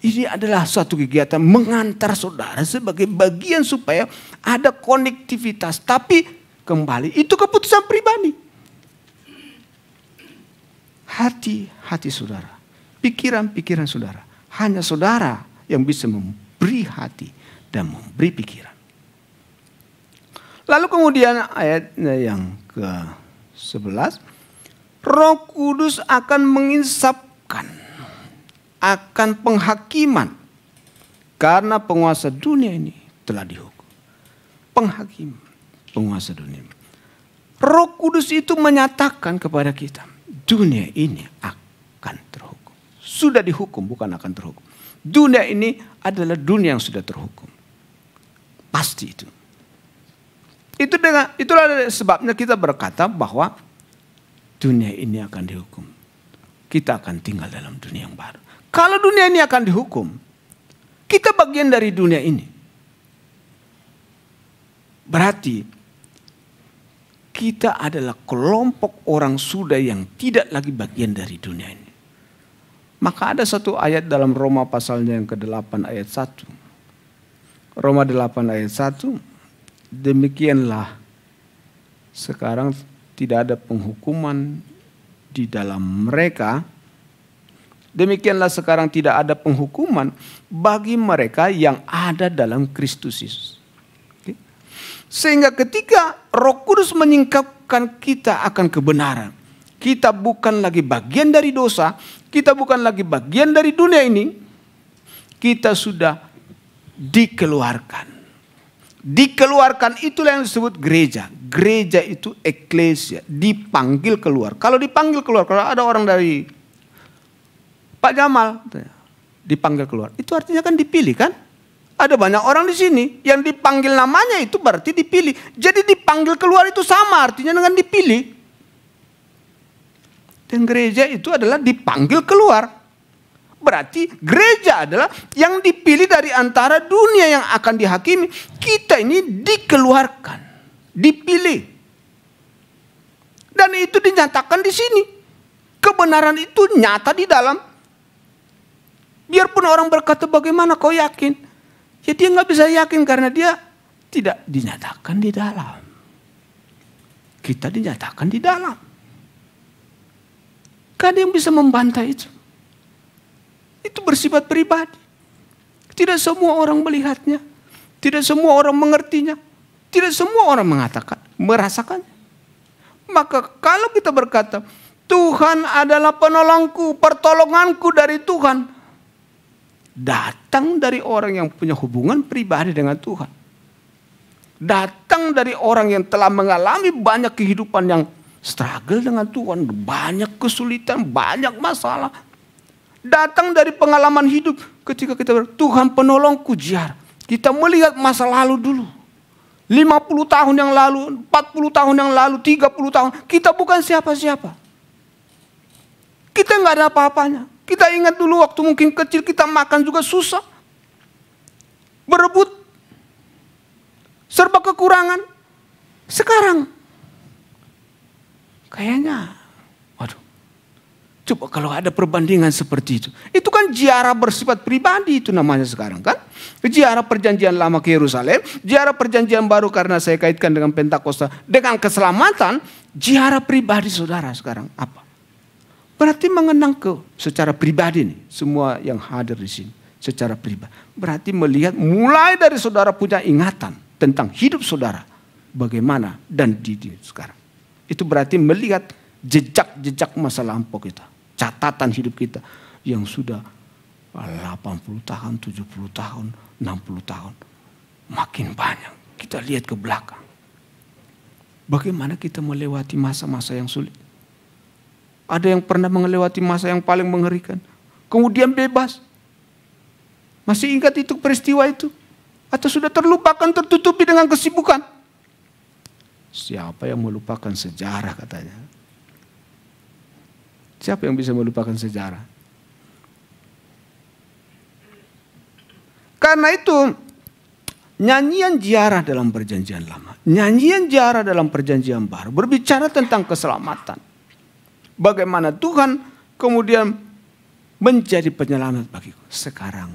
Speaker 5: ini adalah suatu kegiatan mengantar saudara sebagai bagian supaya ada konektivitas. Tapi kembali itu keputusan pribadi. Hati saudara, pikiran saudara. Hanya saudara yang bisa memberi hati dan memberi pikiran. Lalu kemudian ayat yang ke-11. Roh Kudus akan menginsapkan akan penghakiman. Karena penguasa dunia ini telah dihukum. Penghakiman, penguasa dunia. Roh Kudus itu menyatakan kepada kita. Dunia ini akan terhukum. Sudah dihukum, bukan akan terhukum. Dunia ini adalah dunia yang sudah terhukum. Pasti itu. Itulah sebabnya kita berkata bahwa dunia ini akan dihukum. Kita akan tinggal dalam dunia yang baru. Kalau dunia ini akan dihukum, kita bagian dari dunia ini. Berarti kita adalah kelompok orang sudah yang tidak lagi bagian dari dunia ini. Maka ada satu ayat dalam Roma pasalnya yang ke-8 ayat 1. Roma 8 ayat 1. Demikianlah sekarang tidak ada penghukuman di dalam mereka. Demikianlah sekarang tidak ada penghukuman bagi mereka yang ada dalam Kristus Yesus. Sehingga ketika Roh Kudus menyingkapkan kita akan kebenaran, kita bukan lagi bagian dari dosa, kita bukan lagi bagian dari dunia ini, Kita sudah dikeluarkan. Dikeluarkan itulah yang disebut gereja. Gereja itu eklesia, dipanggil keluar. Kalau dipanggil keluar, kalau ada orang dari Pak Jamal dipanggil keluar, itu artinya kan dipilih kan? Ada banyak orang di sini yang dipanggil namanya itu berarti dipilih. Jadi dipanggil keluar itu sama artinya dengan dipilih. Dan gereja itu adalah dipanggil keluar. Berarti gereja adalah yang dipilih dari antara dunia yang akan dihakimi. Kita ini dikeluarkan, dipilih. Dan itu dinyatakan di sini. Kebenaran itu nyata di dalam. Biarpun orang berkata bagaimana kau yakin? Ya dia nggak bisa yakin karena dia tidak dinyatakan di dalam. Kita dinyatakan di dalam. Gak ada yang bisa membantah itu. Itu bersifat pribadi. Tidak semua orang melihatnya. Tidak semua orang mengertinya. Tidak semua orang merasakannya. Maka kalau kita berkata, Tuhan adalah penolongku, pertolonganku dari Tuhan. Datang dari orang yang punya hubungan pribadi dengan Tuhan. Datang dari orang yang telah mengalami banyak kehidupan yang struggle dengan Tuhan. Banyak kesulitan, banyak masalah. Datang dari pengalaman hidup. Ketika kita berkata, Tuhan penolongku jiar. Kita melihat masa lalu dulu. 50 tahun yang lalu, 40 tahun yang lalu, 30 tahun. Kita bukan siapa-siapa. Kita nggak ada apa-apanya. Kita ingat dulu waktu mungkin kecil kita makan juga susah. Berebut. Serba kekurangan. Sekarang. Kayaknya. Waduh. Coba kalau ada perbandingan seperti itu. Itu kan ziarah bersifat pribadi itu namanya sekarang kan. Ziarah perjanjian lama ke Yerusalem. Ziarah perjanjian baru karena saya kaitkan dengan Pentakosta. Dengan keselamatan. Ziarah pribadi saudara sekarang. Apa? Berarti mengenang secara pribadi nih, semua yang hadir di sini secara pribadi. Berarti melihat mulai dari saudara punya ingatan tentang hidup saudara bagaimana dan di sekarang. Itu berarti melihat jejak-jejak masa lampau kita, catatan hidup kita yang sudah 80 tahun, 70 tahun, 60 tahun. Makin banyak kita lihat ke belakang. Bagaimana kita melewati masa-masa yang sulit. Ada yang pernah melewati masa yang paling mengerikan. Kemudian bebas. Masih ingat itu peristiwa itu? Atau sudah terlupakan, tertutupi dengan kesibukan? Siapa yang melupakan sejarah katanya? Siapa yang bisa melupakan sejarah? Karena itu, nyanyian ziarah dalam perjanjian lama. Nyanyian ziarah dalam perjanjian baru. Berbicara tentang keselamatan. Bagaimana Tuhan kemudian menjadi penyelamat bagiku. Sekarang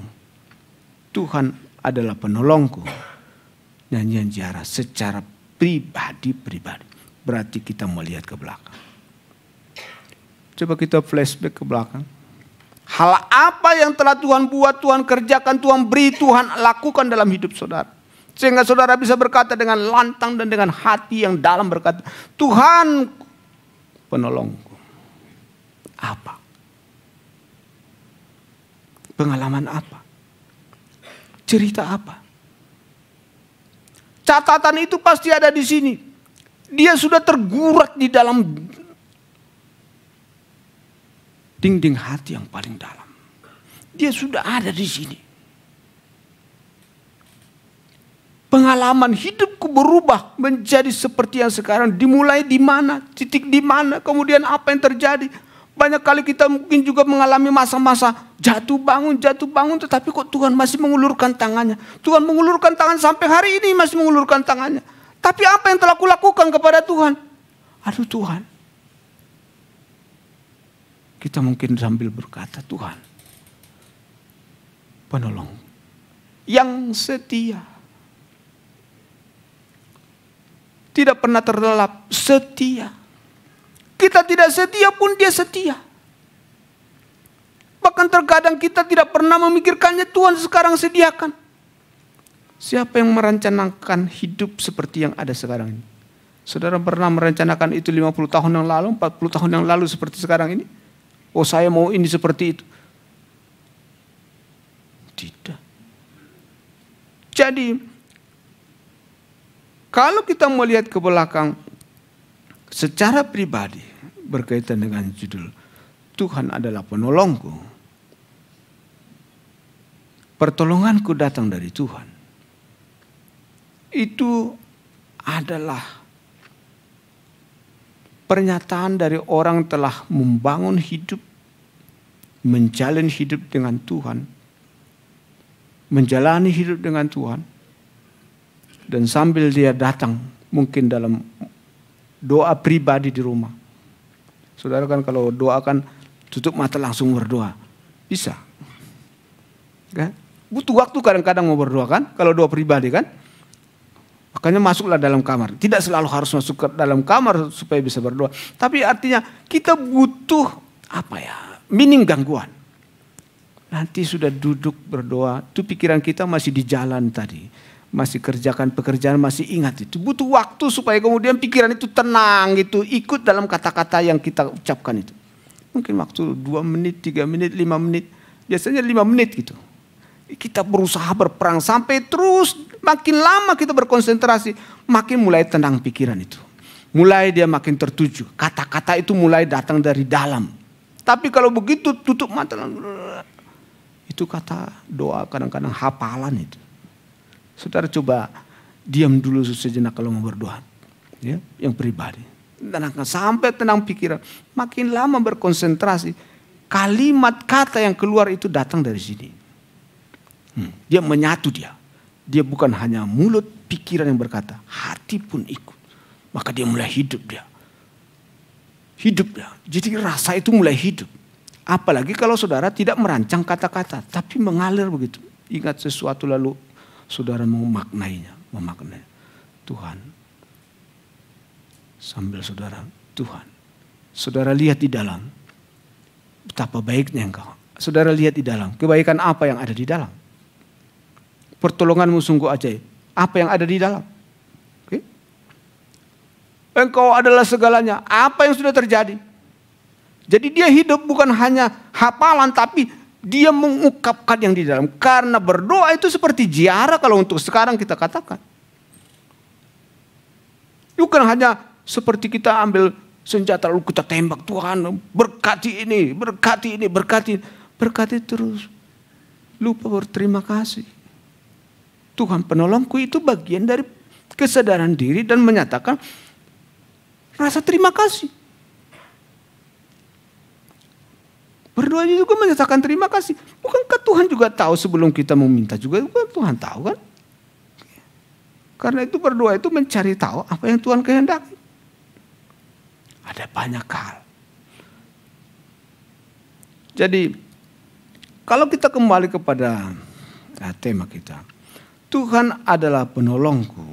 Speaker 5: Tuhan adalah penolongku. Nyanyian ziarah secara pribadi-pribadi. Berarti kita melihat ke belakang. Coba kita flashback ke belakang. Hal apa yang telah Tuhan buat, Tuhan kerjakan, Tuhan beri, Tuhan lakukan dalam hidup saudara. Sehingga saudara bisa berkata dengan lantang dan dengan hati yang dalam berkata, Tuhan penolongku. Apa? Pengalaman apa? Cerita apa? Catatan itu pasti ada di sini. Dia sudah tergurat di dalam dinding hati yang paling dalam. Dia sudah ada di sini. Pengalaman hidupku berubah menjadi seperti yang sekarang. Dimulai di mana? Titik di mana? Kemudian apa yang terjadi? Banyak kali kita mungkin juga mengalami masa-masa jatuh bangun. Tetapi kok Tuhan masih mengulurkan tangannya. Tuhan mengulurkan tangan sampai hari ini masih mengulurkan tangannya. Tapi apa yang telah kulakukan kepada Tuhan? Aduh Tuhan. Kita mungkin sambil berkata, Tuhan penolong yang setia. Tidak pernah terlelap, setia. Kita tidak setia pun dia setia. Bahkan terkadang kita tidak pernah memikirkannya, Tuhan sekarang sediakan. Siapa yang merencanakan hidup seperti yang ada sekarang ini? Saudara pernah merencanakan itu 50 tahun yang lalu, 40 tahun yang lalu seperti sekarang ini? Oh saya mau ini seperti itu. Tidak. Jadi, kalau kita melihat ke belakang secara pribadi berkaitan dengan judul Tuhan adalah penolongku, pertolonganku datang dari Tuhan, itu adalah pernyataan dari orang telah membangun hidup, menjalin hidup dengan Tuhan, menjalani hidup dengan Tuhan, dan sambil dia datang mungkin dalam doa pribadi di rumah. Saudara kan kalau doa kan tutup mata langsung berdoa, bisa kan? Butuh waktu kadang-kadang mau berdoa kan, kalau doa pribadi kan. Makanya masuklah dalam kamar. Tidak selalu harus masuk ke dalam kamar supaya bisa berdoa. Tapi artinya kita butuh minim gangguan. Nanti sudah duduk berdoa, itu pikiran kita masih di jalan tadi. Masih kerjakan pekerjaan, masih ingat itu. Butuh waktu supaya kemudian pikiran itu tenang gitu. Ikut dalam kata-kata yang kita ucapkan itu. Mungkin waktu 2 menit, 3 menit, 5 menit. Biasanya 5 menit gitu. Kita berusaha berperang sampai terus makin lama kita berkonsentrasi, makin mulai tenang pikiran itu. Mulai dia makin tertuju. Kata-kata itu mulai datang dari dalam. Tapi kalau begitu tutup mata, itu kata doa kadang-kadang hafalan itu. Saudara coba diam dulu sejenak kalau mau berdoa. Ya, yang pribadi. Tenangkan sampai tenang pikiran. Makin lama berkonsentrasi, kalimat kata yang keluar itu datang dari sini. Dia menyatu dia. Dia bukan hanya mulut, pikiran yang berkata, hati pun ikut. Maka dia mulai hidup dia. Hidup dia. Jadi rasa itu mulai hidup. Apalagi kalau saudara tidak merancang kata-kata, tapi mengalir begitu. Ingat sesuatu lalu saudara memaknainya. Tuhan. Sambil saudara, Tuhan. Saudara lihat di dalam. Betapa baiknya engkau. Saudara lihat di dalam. Kebaikan apa yang ada di dalam. Pertolonganmu sungguh ajaib. Apa yang ada di dalam? Okay. Engkau adalah segalanya. Apa yang sudah terjadi? Jadi dia hidup bukan hanya hafalan, tapi dia mengungkapkan yang di dalam. Karena berdoa itu seperti ziarah kalau untuk sekarang kita katakan. Bukan hanya seperti kita ambil senjata lalu kita tembak. Tuhan berkati ini, berkati ini, berkati. Berkati terus. Lupa berterima kasih. Tuhan penolongku itu bagian dari kesadaran diri dan menyatakan rasa terima kasih. Berdoa juga menyatakan terima kasih. Bukankah Tuhan juga tahu sebelum kita meminta juga Tuhan tahu kan? Karena itu berdoa itu mencari tahu apa yang Tuhan kehendaki. Ada banyak hal. Jadi kalau kita kembali kepada tema kita. Tuhan adalah penolongku.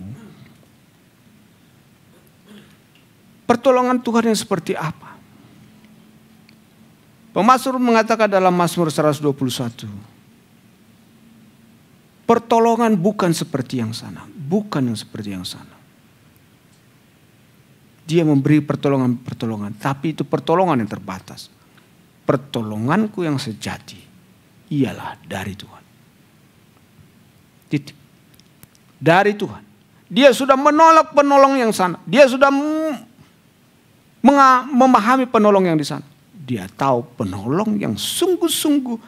Speaker 5: Pertolongan Tuhan yang seperti apa? Pemazmur mengatakan dalam Mazmur 121. Pertolongan bukan seperti yang sana. Bukan yang seperti yang sana. Dia memberi pertolongan-pertolongan. Tapi itu pertolongan yang terbatas. Pertolonganku yang sejati. Ialah dari Tuhan. Titik. Dari Tuhan. Dia sudah menolak penolong yang sana. Dia sudah memahami penolong yang di sana. Dia tahu penolong yang sungguh-sungguh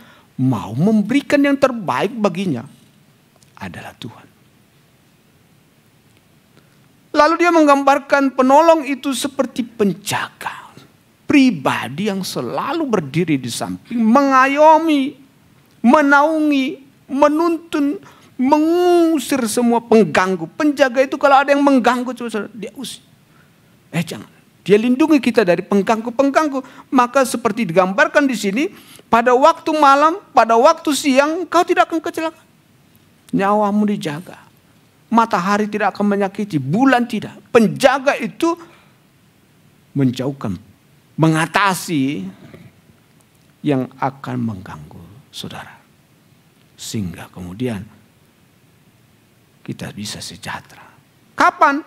Speaker 5: mau memberikan yang terbaik baginya adalah Tuhan. Lalu dia menggambarkan penolong itu seperti penjaga pribadi yang selalu berdiri di samping, mengayomi, menaungi, menuntun, mengusir semua pengganggu. Penjaga itu kalau ada yang mengganggu, dia usir. Jangan. Dia lindungi kita dari pengganggu-pengganggu. Maka seperti digambarkan di sini, pada waktu malam, pada waktu siang, kau tidak akan kecelakaan. Nyawamu dijaga. Matahari tidak akan menyakiti, bulan tidak. Penjaga itu menjauhkan, mengatasi yang akan mengganggu saudara. Sehingga kemudian kita bisa sejahtera. Kapan?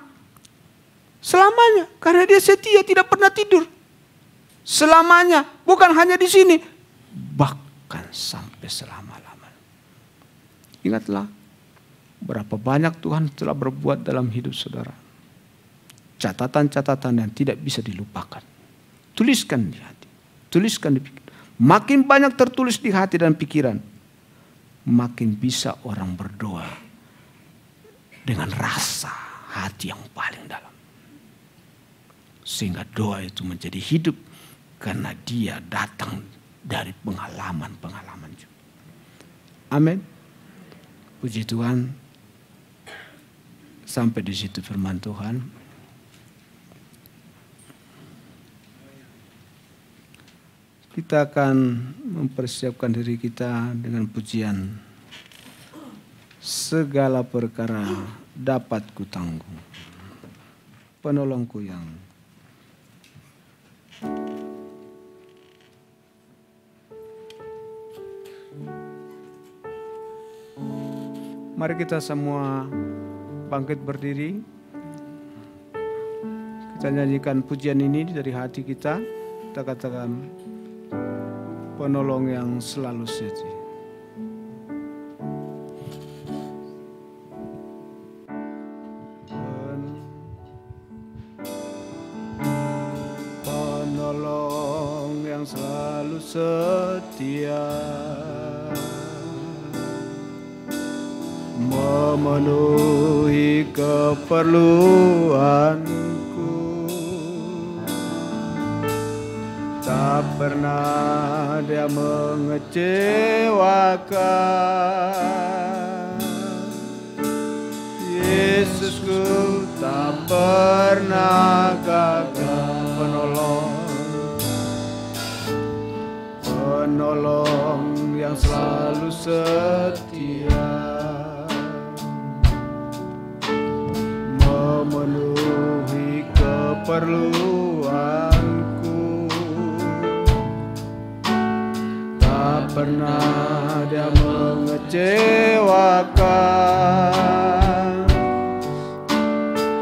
Speaker 5: Selamanya. Karena dia setia, tidak pernah tidur. Selamanya. Bukan hanya di sini. Bahkan sampai selama-lamanya. Ingatlah berapa banyak Tuhan telah berbuat dalam hidup saudara. Catatan-catatan yang tidak bisa dilupakan. Tuliskan di hati, tuliskan di pikiran. Makin banyak tertulis di hati dan pikiran, makin bisa orang berdoa dengan rasa hati yang paling dalam. Sehingga doa itu menjadi hidup karena dia datang dari pengalaman-pengalaman juga. Amin. Puji Tuhan. Sampai di situ firman Tuhan. Kita akan mempersiapkan diri kita dengan pujian. Segala perkara dapat kutanggung. Penolongku yang mari kita semua bangkit berdiri. Kita nyanyikan pujian ini dari hati kita. Kita katakan, penolong yang selalu setia. Penolong yang selalu setia, memenuhi keperluanku, tak pernah dia mengecewakan. Yesusku tak pernah gagal. Penolong yang selalu setia, memenuhi keperluanku, tak pernah dia mengecewakan.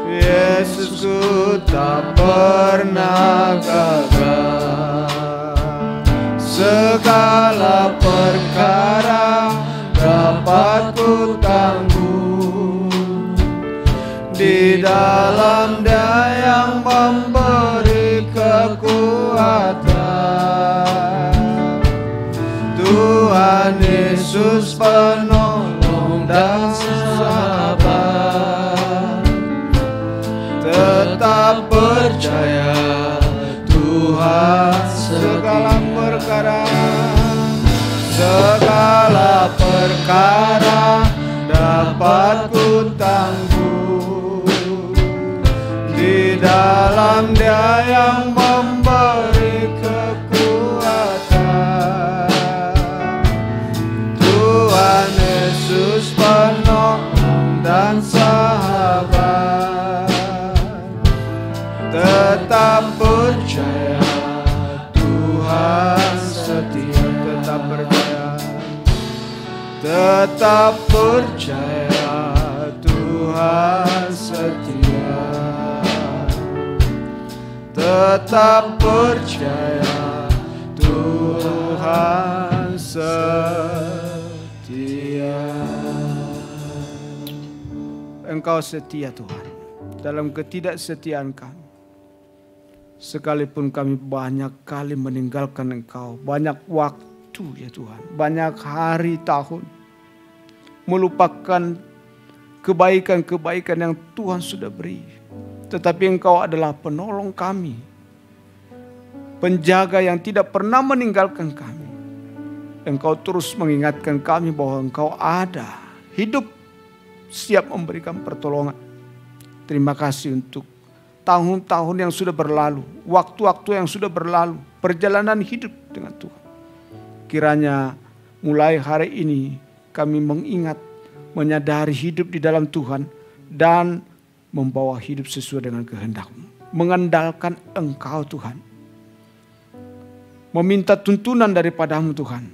Speaker 5: Yesusku tak pernah gagal. Segala perkara dapat ku tanggung di dalam Dia yang memberi kekuatan. Tuhan Yesus penolong dan sahabat, tetap percaya Tuhan. Segala perkara dapat ku tanggung di dalam Dia yang memberi kekuatan. Tuhan Yesus penolong dan sahabat, tetap percaya Tuhan setia. Tetap percaya, tetap percaya Tuhan setia. Tetap percaya Tuhan setia. Engkau setia Tuhan dalam ketidaksetiaan kami. Sekalipun kami banyak kali meninggalkan Engkau, banyak waktu ya Tuhan, banyak hari tahun, melupakan kebaikan-kebaikan yang Tuhan sudah beri. Tetapi Engkau adalah penolong kami, penjaga yang tidak pernah meninggalkan kami. Engkau terus mengingatkan kami bahwa Engkau ada, hidup, siap memberikan pertolongan. Terima kasih untuk tahun-tahun yang sudah berlalu, waktu-waktu yang sudah berlalu, perjalanan hidup dengan Tuhan. Kiranya mulai hari ini kami mengingat, menyadari hidup di dalam Tuhan dan membawa hidup sesuai dengan kehendak-Mu. Mengandalkan Engkau Tuhan. Meminta tuntunan daripada-Mu Tuhan.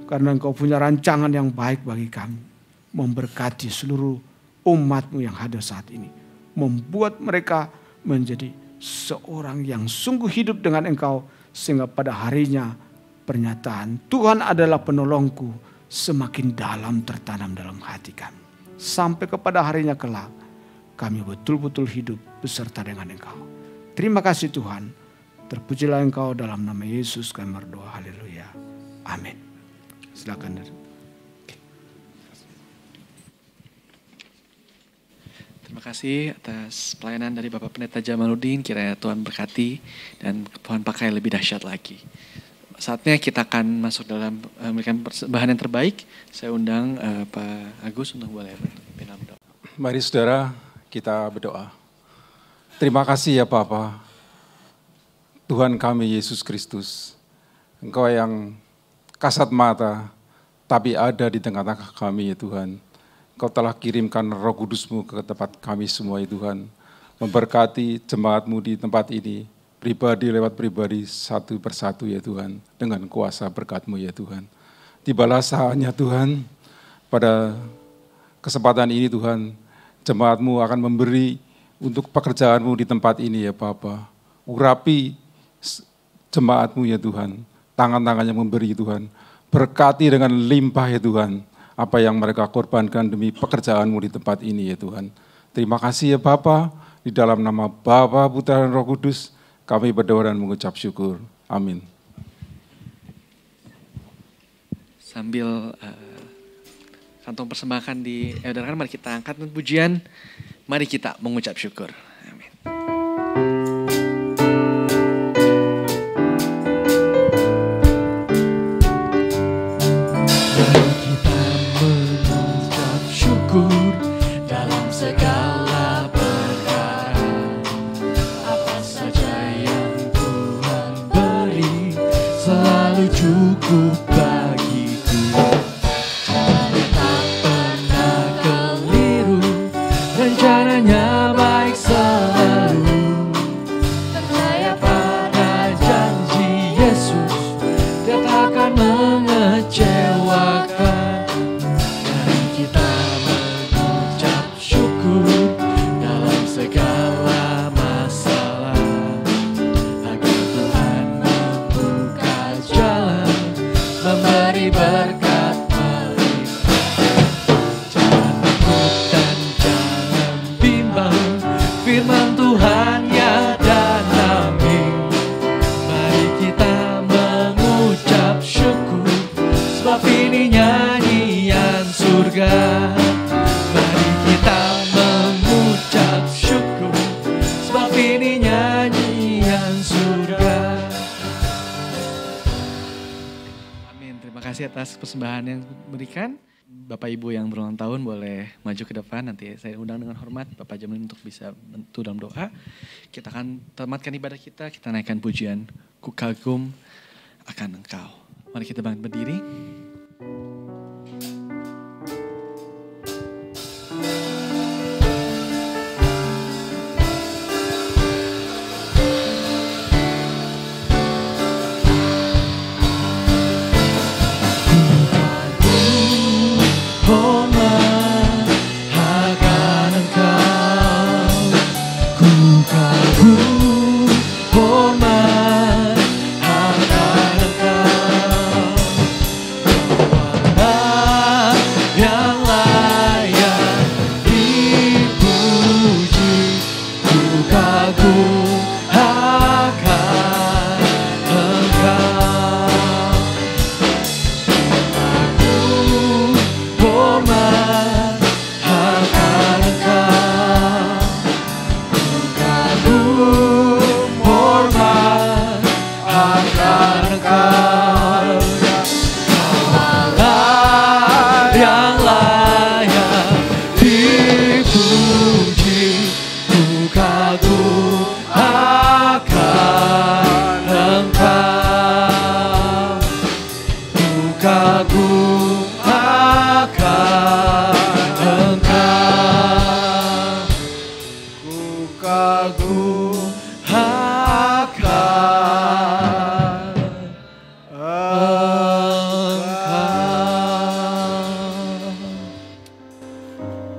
Speaker 5: Karena Engkau punya rancangan yang baik bagi kami. Memberkati seluruh umat-Mu yang hadir saat ini. Membuat mereka menjadi seorang yang sungguh hidup dengan Engkau. Sehingga pada harinya pernyataan Tuhan adalah penolongku semakin dalam tertanam dalam hati kami. Sampai kepada harinya kelak, kami betul-betul hidup beserta dengan Engkau. Terima kasih Tuhan. Terpujilah Engkau, dalam nama Yesus kami berdoa. Haleluya. Amin. Silakan.
Speaker 1: Terima kasih atas pelayanan dari Bapak Pendeta Jamaluddin. Kiranya Tuhan berkati dan Tuhan pakai lebih dahsyat lagi. Saatnya kita akan masuk dalam memberikan persembahan yang terbaik. Saya undang Pak Agus untuk boleh berpimpin doa.
Speaker 6: Mari saudara, kita berdoa. Terima kasih ya Bapa, Tuhan kami Yesus Kristus. Engkau yang kasat mata, tapi ada di tengah-tengah kami ya Tuhan. Engkau telah kirimkan Roh Kudus-Mu ke tempat kami semua ya Tuhan. Memberkati jemaat-Mu di tempat ini, pribadi lewat pribadi, satu persatu ya Tuhan, dengan kuasa berkat-Mu ya Tuhan. Tibalah saatnya Tuhan, pada kesempatan ini Tuhan, jemaat-Mu akan memberi untuk pekerjaan-Mu di tempat ini ya Bapa. Urapi jemaat-Mu ya Tuhan, tangan-tangannya memberi Tuhan. Berkati dengan limpah ya Tuhan, apa yang mereka korbankan demi pekerjaan-Mu di tempat ini ya Tuhan. Terima kasih ya Bapa, di dalam nama Bapa, Putra dan Roh Kudus, kami berdoa dan mengucap syukur. Amin.
Speaker 1: Sambil kantong persembahan diedarkan, mari kita angkat pujian, mari kita mengucap syukur. Amin.
Speaker 3: Mari kita mengucap syukur dalam segala perkara. Apa saja yang Tuhan beri selalu cukup bagiku. Tuhan tak pernah keliru, rencananya baik selalu. Percaya pada janji Yesus, Dia takkan mengecewakan. Mari kita mengucap syukur dalam segala masalah, agar Tuhan membuka jalan, memberi berkat melimpah. Jangan takut dan jangan bimbang, firman Tuhan ya dan amin. Mari kita mengucap syukur, sebab ini nyanyian surga. Mari kita mengucap syukur, sebab ini nyanyian surga.
Speaker 1: Amin. Terima kasih atas persembahan yang diberikan. Bapak Ibu yang berulang tahun boleh maju ke depan. Nanti saya undang dengan hormat Bapak Jamaluddin untuk bisa bantu dalam doa. Kita akan tamatkan ibadah kita. Kita naikkan pujian Ku Kagum Akan Engkau. Mari kita bangkit berdiri.
Speaker 3: Hormat akan Engkau, ku kagum. Hormat akan Engkau, Allah yang layak dipuji. Ku kagum akan Engkau. Hormat akan Engkau, kagum hormat akan Engkau. Allah yang layak dipuji. Ku kagum akan Engkau, ku kagum akan Engkau,
Speaker 5: Ku kagum
Speaker 3: akan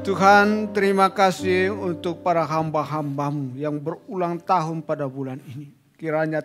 Speaker 5: Tuhan, terima kasih untuk para hamba-hamba-Mu yang berulang tahun pada bulan ini. Kiranya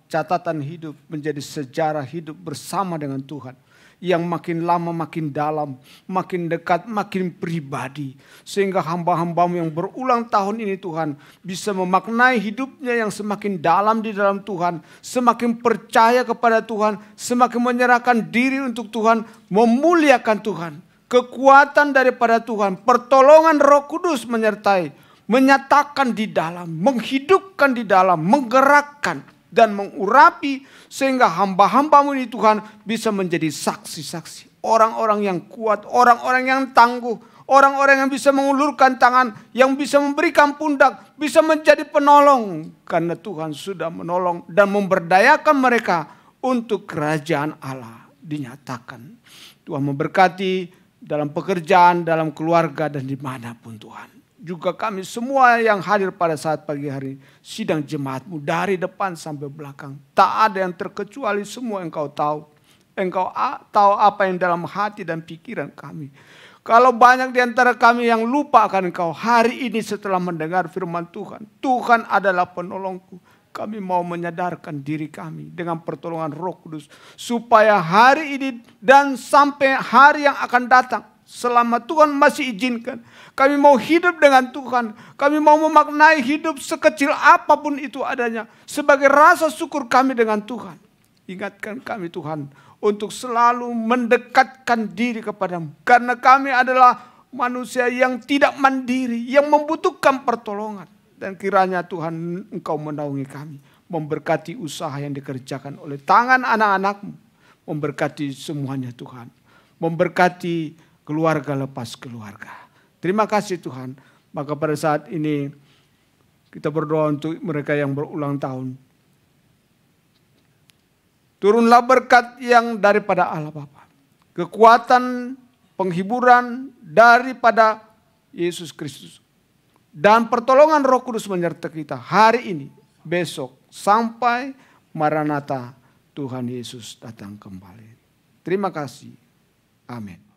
Speaker 5: catatan hidup menjadi sejarah hidup bersama dengan Tuhan. yang makin lama makin dalam, makin dekat, makin pribadi. Sehingga hamba-hambamu yang berulang tahun ini Tuhan bisa memaknai hidupnya yang semakin dalam di dalam Tuhan, semakin percaya kepada Tuhan, semakin menyerahkan diri untuk Tuhan, memuliakan Tuhan. Kekuatan daripada Tuhan, pertolongan Roh Kudus menyertai, menyatakan di dalam, menghidupkan di dalam, menggerakkan dan mengurapi sehingga hamba-hambamu ini Tuhan bisa menjadi saksi-saksi. Orang-orang yang kuat, orang-orang yang tangguh, orang-orang yang bisa mengulurkan tangan, yang bisa memberikan pundak, bisa menjadi penolong. Karena Tuhan sudah menolong dan memberdayakan mereka untuk kerajaan Allah dinyatakan. Tuhan memberkati dalam pekerjaan, dalam keluarga dan dimanapun Tuhan. Juga kami semua yang hadir pada saat pagi hari sidang jemaatmu dari depan sampai belakang. Tak ada yang terkecuali, semua Engkau tahu. Engkau tahu apa yang dalam hati dan pikiran kami. Kalau banyak di antara kami yang lupa akan Engkau hari ini setelah mendengar firman Tuhan. Tuhan adalah penolongku. Kami mau menyadarkan diri kami dengan pertolongan Roh Kudus. Supaya hari ini dan sampai hari yang akan datang. Selama Tuhan masih izinkan, kami mau hidup dengan Tuhan. Kami mau memaknai hidup sekecil apapun itu adanya sebagai rasa syukur kami dengan Tuhan. Ingatkan kami Tuhan untuk selalu mendekatkan diri kepadamu. Karena kami adalah manusia yang tidak mandiri, yang membutuhkan pertolongan. Dan kiranya Tuhan Engkau menaungi kami, memberkati usaha yang dikerjakan oleh tangan anak-anakmu. Memberkati semuanya Tuhan. Memberkati keluarga lepas keluarga. Terima kasih Tuhan. Maka pada saat ini kita berdoa untuk mereka yang berulang tahun. Turunlah berkat yang daripada Allah Bapa. Kekuatan, penghiburan daripada Yesus Kristus. Dan pertolongan Roh Kudus menyertai kita hari ini, besok, sampai Maranatha Tuhan Yesus datang kembali. Terima kasih. Amin.